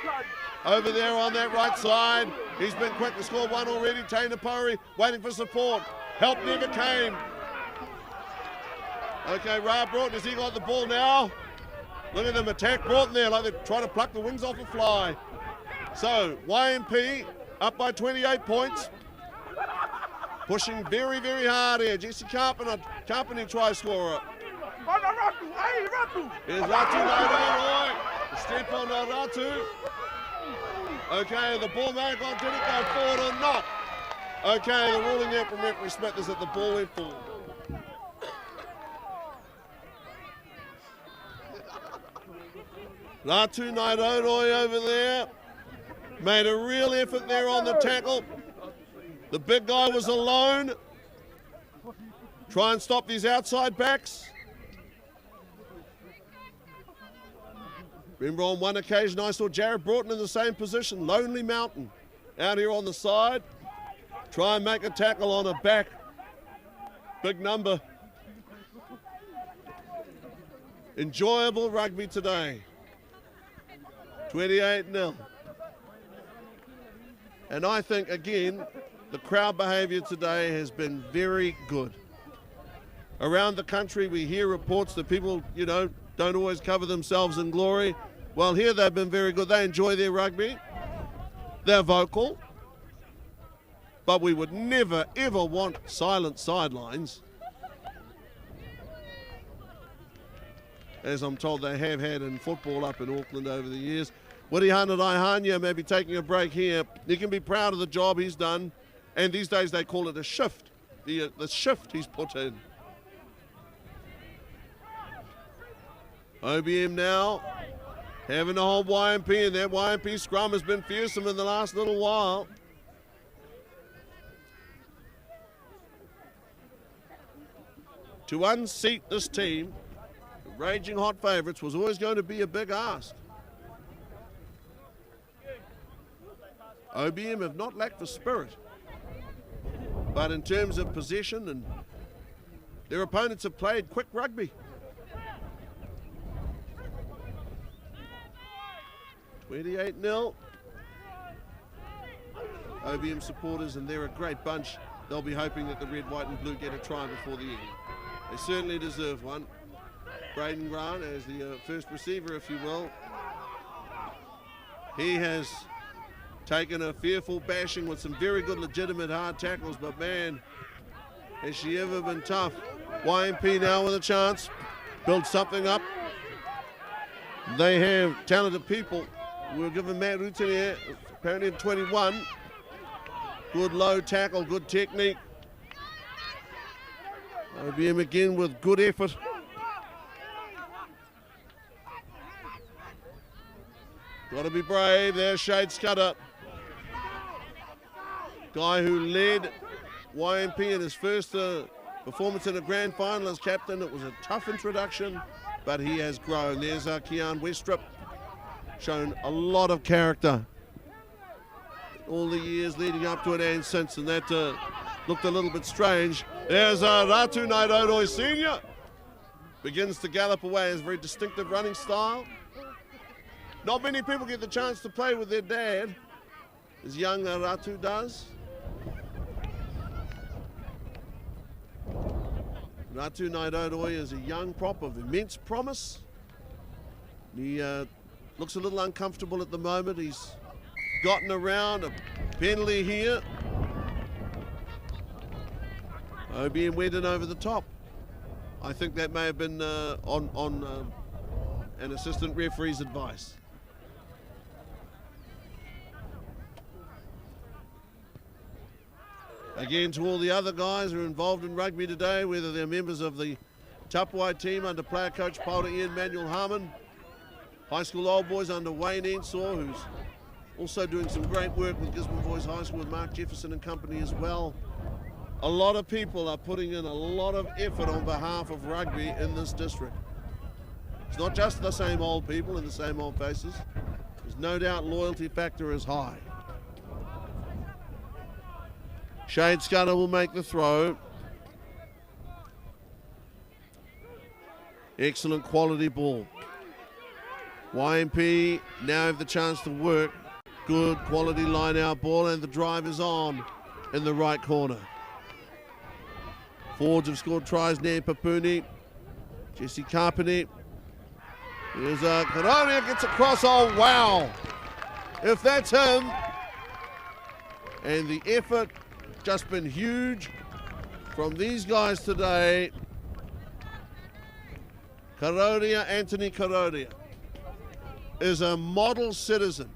over there on that right side. He's been quick to score one already. Taina Pori waiting for support. Help never came. Okay, Ra Broughton, has he got the ball now? Look at them attack Broughton there like they're trying to pluck the wings off a fly. So, YMP up by 28 points. Pushing very, very hard here. Jesse Carpenter try scorer. Here's Ratu Nairoi. Step on Ratu. Okay, the ball may have gone. Did it go forward or not? Okay, the ruling there from referee Smith is that the ball went forward. Ratu Nairoi over there. Made a real effort there on the tackle. The big guy was alone. Try and stop these outside backs. Remember on one occasion I saw Jared Broughton in the same position. Lonely Mountain out here on the side. Try and make a tackle on a back. Big number. Enjoyable rugby today. 28-0. And I think, again, the crowd behaviour today has been very good. Around the country, we hear reports that people, don't always cover themselves in glory. Well, here they've been very good. They enjoy their rugby. They're vocal. But we would never, ever want silent sidelines. As I'm told they have had in football up in Auckland over the years. Woody Hanadai may be taking a break here. He can be proud of the job he's done. And these days they call it a shift. The shift he's put in. OBM now having to hold YMP, and that YMP scrum has been fearsome in the last little while. To unseat this team, the raging hot favourites, was always going to be a big ask. OBM have not lacked the spirit, but in terms of possession, and their opponents have played quick rugby. 28-0. OBM supporters, and they're a great bunch. They'll be hoping that the red, white and blue get a try before the end. They certainly deserve one. Braden Grant as the first receiver, if you will. He has taken a fearful bashing with some very good legitimate hard tackles, but man, has she ever been tough. YMP now with a chance. Build something up. They have talented people. We'll give him Matt Rutten here, apparently at 21. Good low tackle, good technique. OBM again with good effort. Got to be brave. There's Shade Scudder. Guy who led YMP in his first performance in a grand final as captain. It was a tough introduction, but he has grown. There's Kean Westrup, shown a lot of character all the years leading up to it and since, and that looked a little bit strange. There's Ratu Naidodoi Senior. Begins to gallop away, his very distinctive running style. Not many people get the chance to play with their dad, as young Ratu does. Ratu Naidodoi is a young prop of immense promise. He looks a little uncomfortable at the moment. He's gotten around a penalty here. OBM went in over the top. I think that may have been on an assistant referee's advice. Again, to all the other guys who are involved in rugby today, whether they're members of the Tapwai team under player coach Paula Ian Manuel Harmon, high school old boys under Wayne Ensor, who's also doing some great work with Gisborne Boys High School with Mark Jefferson and company as well. A lot of people are putting in a lot of effort on behalf of rugby in this district. It's not just the same old people and the same old faces. There's no doubt loyalty factor is high. Shade Scudder will make the throw. Excellent quality ball. YMP now have the chance to work. Good quality line out ball, and the drive is on in the right corner. Forwards have scored tries near Papuni. Jesse Carpenter. Here's Koronia gets across. Oh, wow. If that's him. And the effort just been huge from these guys today. Anthony Koronia is a model citizen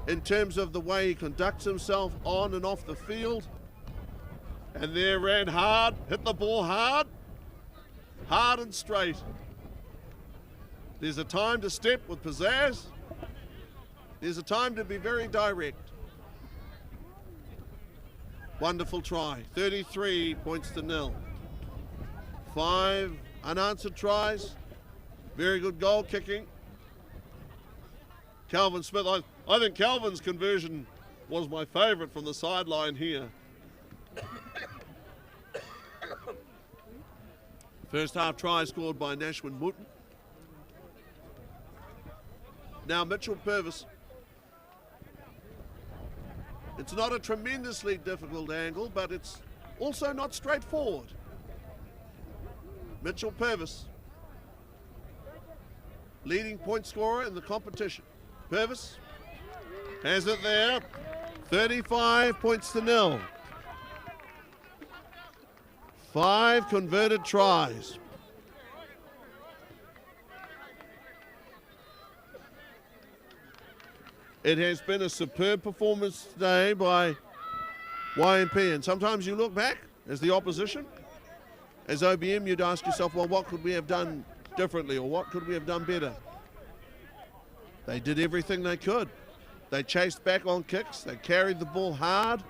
in terms of the way he conducts himself on and off the field. And there ran hard, hit the ball hard and straight. There's a time to step with pizzazz. There's a time to be very direct. Wonderful try, 33 points to 0. 5 unanswered tries, very good goal kicking. Calvin Smith, I think Calvin's conversion was my favourite from the sideline here. First half try scored by Nashwin Wooten. Now Mitchell Purvis. It's not a tremendously difficult angle, but it's also not straightforward. Mitchell Purvis, leading point scorer in the competition. Purvis has it there, 35 points to 0. 5 converted tries. It has been a superb performance today by YMP, and sometimes you look back as the opposition, as OBM, you'd ask yourself, well, what could we have done differently, or what could we have done better? They did everything they could. They chased back on kicks, they carried the ball hard.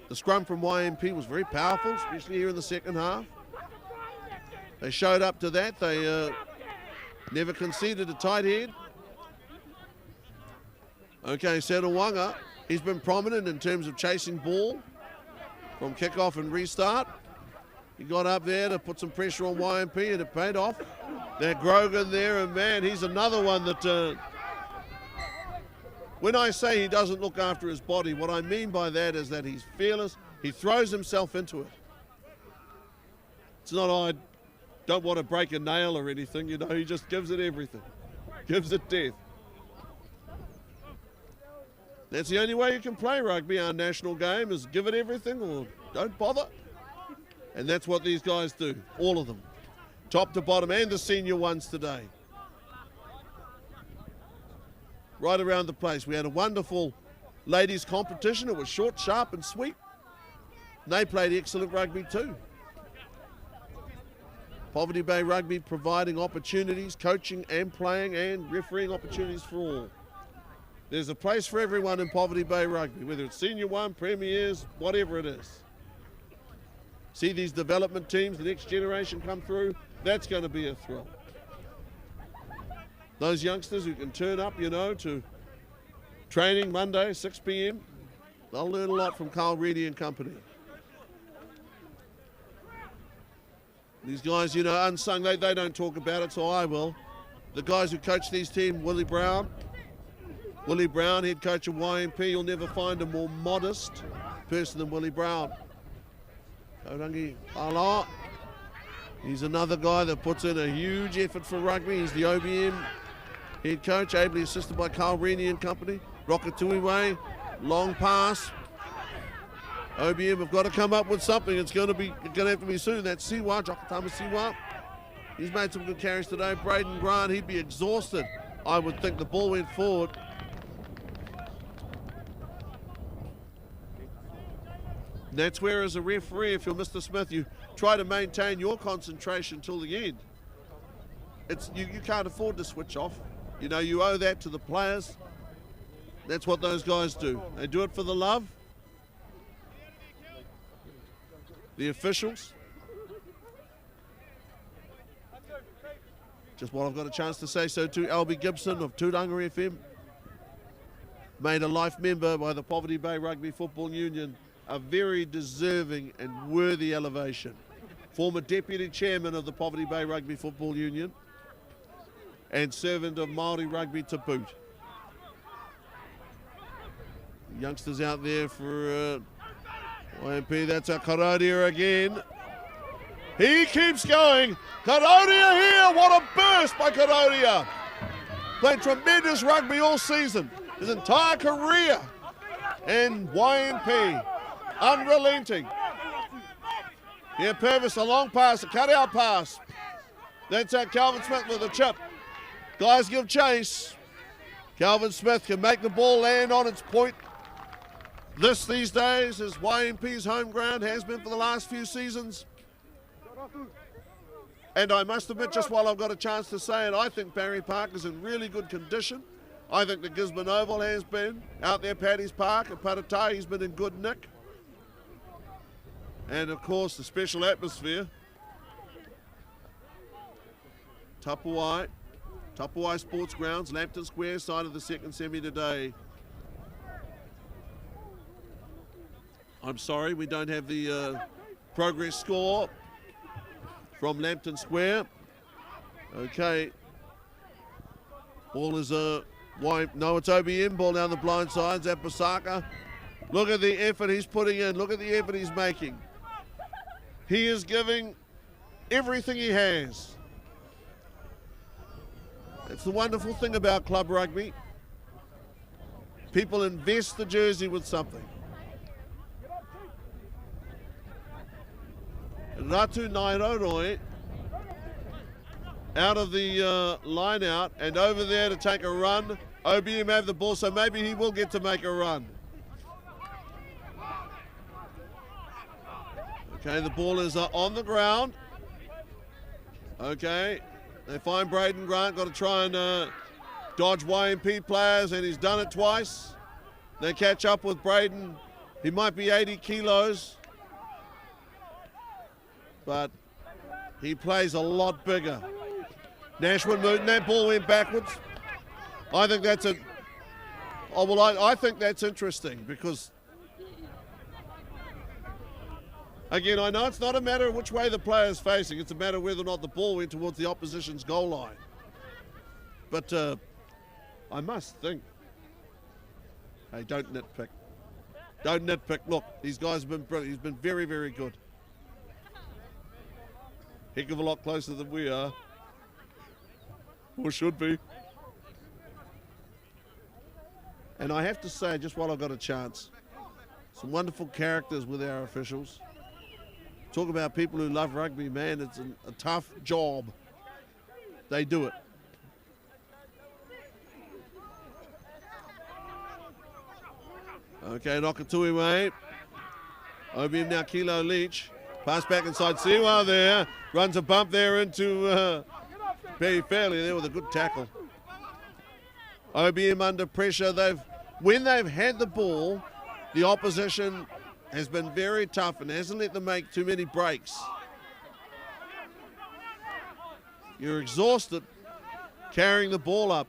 The scrum from YMP was very powerful, especially here in the second half. They showed up to that. They never conceded a tight head. Okay, Setawanga, he's been prominent in terms of chasing ball from kickoff and restart. He got up there to put some pressure on YMP, and it paid off. That Grogan there, and man, he's another one that, when I say he doesn't look after his body, what I mean by that is that he's fearless. He throws himself into it. It's not, oh, I don't want to break a nail or anything, you know, he just gives it everything. Gives it death. That's the only way you can play rugby. Our national game is give it everything or don't bother. And that's what these guys do, all of them. Top to bottom, and the senior ones today. Right around the place. We had a wonderful ladies competition. It was short, sharp and sweet. And they played excellent rugby too. Poverty Bay Rugby providing opportunities, coaching and playing and refereeing opportunities for all. There's a place for everyone in Poverty Bay Rugby, whether it's Senior 1, Premiers, whatever it is. see these development teams, the next generation come through. That's going to be a thrill. Those youngsters who can turn up, to training Monday, 6 p.m., they'll learn a lot from Carl Reedy and company. These guys, unsung, they don't talk about it, so I will. The guys who coach these teams, Willie Brown, head coach of YMP. You'll never find a more modest person than Willie Brown. Kaurangi Ala, he's another guy that puts in a huge effort for rugby. He's the OBM head coach, ably assisted by Carl Reedy and company. Rokatuiwai, long pass. OBM have got to come up with something. It's going to have to be soon. That's Siwa, Jokatama Siwa. He's made some good carries today. Braden Grant, he'd be exhausted. I would think the ball went forward. That's where, as a referee, if you're Mr. Smith, you try to maintain your concentration till the end. You can't afford to switch off. You owe that to the players. That's what those guys do. They do it for the love. The officials. Just what I've got a chance to say so to Albie Gibson of Tūranga FM. Made a life member by the Poverty Bay Rugby Football Union. A very deserving and worthy elevation. Former Deputy Chairman of the Poverty Bay Rugby Football Union and servant of Māori rugby to boot. Youngsters out there for YMP, that's a Karodia again. He keeps going. Karodia here, what a burst by Karodia. Played tremendous rugby all season, his entire career. And YMP, unrelenting. Here, Purvis, a long pass, a cut-out pass. That's Calvin Smith with a chip. Guys give chase. Calvin Smith can make the ball land on its point. These days is YMP's home ground, has been for the last few seasons. And I must admit, just while I've got a chance to say it, I think Barry Park is in really good condition. I think the Gisborne Oval has been. Out there, Paddy's Park at Paratai, he's been in good nick. And of course, the special atmosphere. Tapuai Sports Grounds, Lambton Square, side of the second semi today. I'm sorry, we don't have the progress score from Lambton Square. Okay. Ball is no, it's OBM, ball down the blind side, Zapasaka. Look at the effort he's putting in, look at the effort he's making. He is giving everything he has. That's the wonderful thing about club rugby. People invest the jersey with something. Ratu Nairoroi out of the line out and over there to take a run. OBM have the ball, so maybe he will get to make a run. Okay, the ball is on the ground. Okay, they find Braden Grant, got to try and dodge YMP players, and he's done it twice. They catch up with Braden. He might be 80 kilos, but he plays a lot bigger. Nashwin moved, that ball went backwards. I think that's I think that's interesting because, again, I know it's not a matter of which way the player's facing, it's a matter of whether or not the ball went towards the opposition's goal line. But I must think, hey, don't nitpick. Don't nitpick. Look, these guys have been brilliant. He's been very, very good. Heck of a lot closer than we are. Or should be. And I have to say, just while I've got a chance, some wonderful characters with our officials. Talk about people who love rugby, man, it's a tough job. They do it. Okay, Nokatuiwai. OBM now, Kilo Leach. Pass back inside Siwa there. Runs a bump there into Perry Fairley there with a good tackle. OBM under pressure. When they've had the ball, the opposition has been very tough and hasn't let them make too many breaks. You're exhausted carrying the ball up.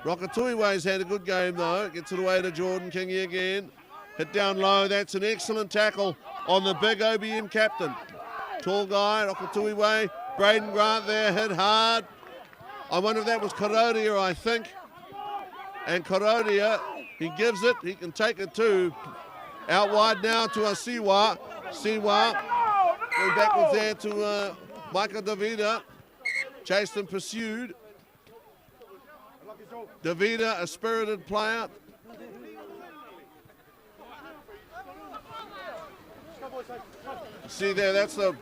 Rokatuiwa's had a good game though. Gets it away to Jordan Kingy again. Hit down low. That's an excellent tackle on the big OBM captain. Tall guy, Rokatuiwa. Braden Grant there, hit hard. I wonder if that was Korodia, I think. And Korodia, he gives it. He can take it too. Out wide now to Siwa. Siwa going backwards there to Micah Davida. Chased and pursued. Davida, a spirited player. See there, that's the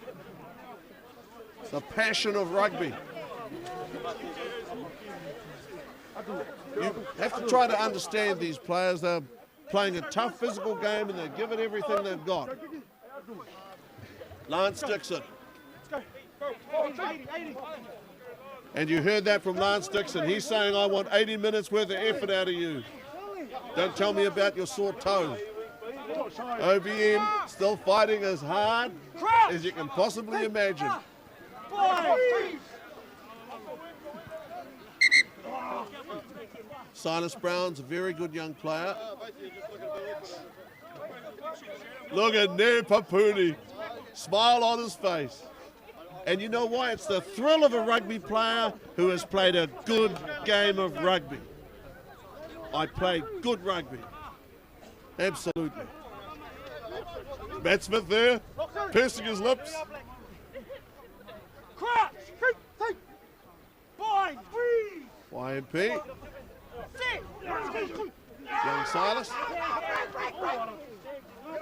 passion of rugby. You have to try to understand these players. They're playing a tough physical game and they give it everything they've got. Lance Dixon. And you heard that from Lance Dixon. He's saying, I want 80 minutes worth of effort out of you. Don't tell me about your sore toe. OBM still fighting as hard as you can possibly imagine. Silas Brown's a very good young player. Look at Ne Papuni. Smile on his face. And you know why? It's the thrill of a rugby player who has played a good game of rugby. I played good rugby. Absolutely. Matt Smith there, pursing his lips. YMP. Young Silas.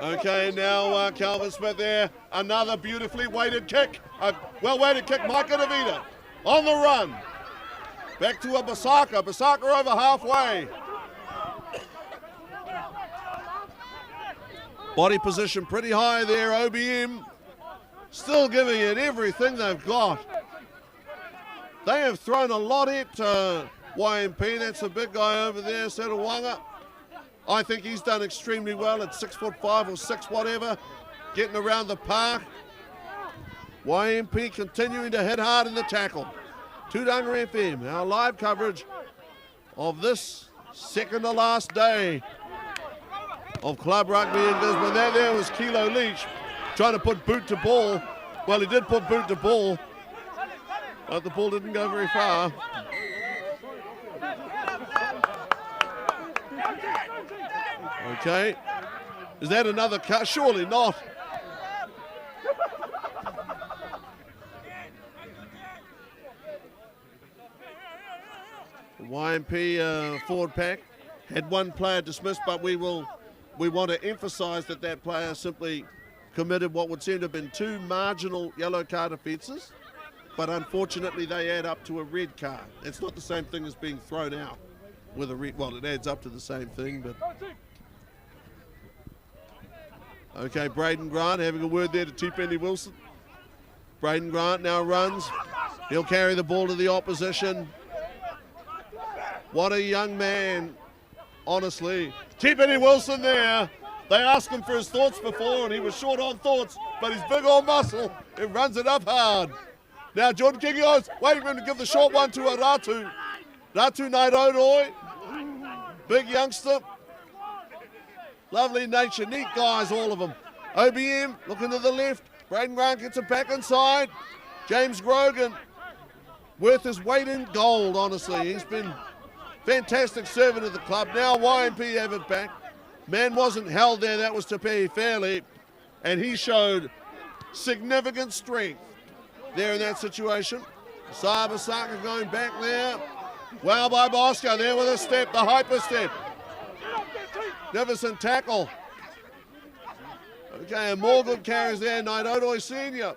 Okay, now Calvin Smith there. Another beautifully weighted kick. A well-weighted kick, Micah Davida. On the run. Back to a Basaka. Basaka over halfway. Body position pretty high there, OBM. Still giving it everything they've got. They have thrown a lot at YMP. That's a big guy over there, Setawanga. I think he's done extremely well at 6'5" or 6 whatever, getting around the park. YMP continuing to hit hard in the tackle. Tudunga FM, our live coverage of this second to last day of club rugby in Gisborne. That there was Kilo Leach trying to put boot to ball. Well, he did put boot to ball, but the ball didn't go very far. Okay, is that another cut? Surely not. The YMP forward pack had one player dismissed, but we want to emphasise that player simply committed what would seem to have been 2 marginal yellow card offences, but unfortunately they add up to a red card. It's not the same thing as being thrown out with a red. Well, it adds up to the same thing, but. Okay, Braden Grant having a word there to T-Penny Wilson. Braden Grant now runs. He'll carry the ball to the opposition. What a young man, honestly. T-Penny Wilson there. They asked him for his thoughts before and he was short on thoughts, but he's big on muscle. He runs it up hard. Now Jordan Kingy waiting for him to give the short one to a Ratu. Ratu Naidodoi. Big youngster. Lovely nature, neat guys, all of them. OBM looking to the left. Braden Grant gets it back inside. James Grogan worth his weight in gold, honestly. He's been fantastic servant of the club. Now YMP have it back. Man wasn't held there, that was Te Fairley. And he showed significant strength there in that situation. Basaka going back there. Well by Bosco there with a step, the hyper step. Magnificent tackle. Okay, and more good carries there. Naidodoi Senior.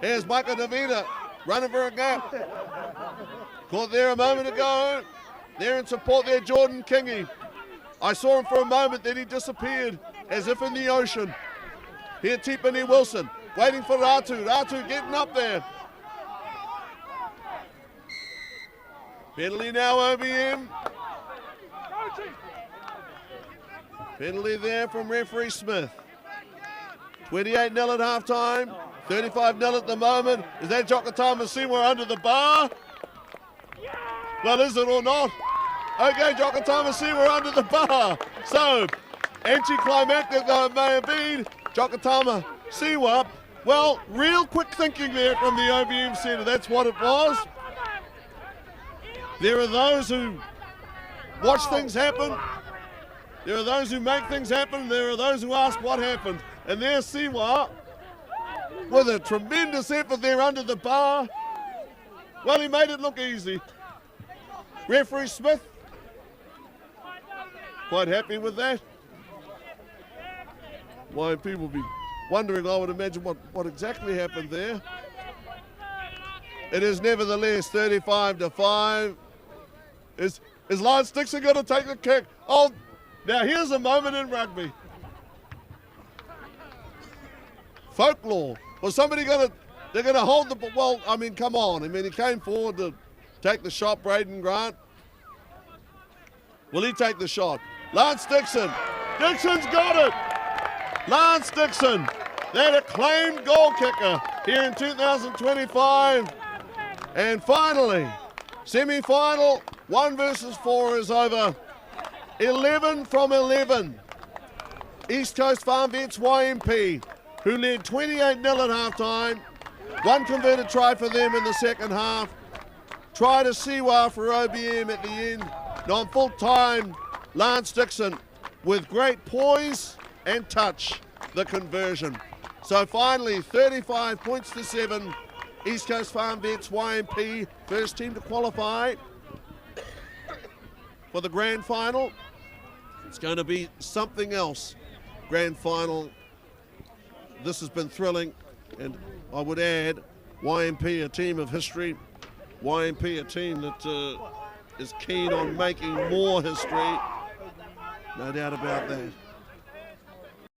Here's Micah Davida running for a gap. Caught there a moment ago. There in support there, Jordan Kingy. I saw him for a moment, then he disappeared as if in the ocean. Here, T-Penny Wilson waiting for Ratu. Ratu getting up there. Penalty now, OBM. Penalty there from referee Smith. 28-0 at halftime, 35-0 at the moment. Is that Jokatama Siwa under the bar? Well, is it or not? Okay, Jokatama Siwa under the bar. So, anticlimactic though it may have been, Jokatama Siwa. Well, real quick thinking there from the OBM centre. That's what it was. There are those who watch things happen. There are those who make things happen. There are those who ask what happened. And there's Siwa with a tremendous effort there under the bar. Well, he made it look easy. Referee Smith, quite happy with that. YMP will be wondering, I would imagine, what exactly happened there. It is nevertheless 35-5. Is Lance Dixon going to take the kick? Oh, now here's a moment in rugby. Folklore. Was somebody going to, they're going to hold the, well, I mean, come on. I mean, he came forward to take the shot, Braden Grant. Will he take the shot? Lance Dixon. Dixon's got it. Lance Dixon, that acclaimed goal kicker here in 2025. And finally, semi-final, 1 versus 4 is over. 11 from 11. East Coast Farm Vets YMP, who led 28-0 at halftime. 1 converted try for them in the second half. Try to Siwa for OBM at the end. On full time, Lance Dixon with great poise and touch, the conversion. So finally, 35 points to 7. East Coast Farm Vets YMP, first team to qualify for the grand final. It's going to be something else. Grand final. This has been thrilling, and I would add, YMP, a team of history. YMP, a team that is keen on making more history. No doubt about that.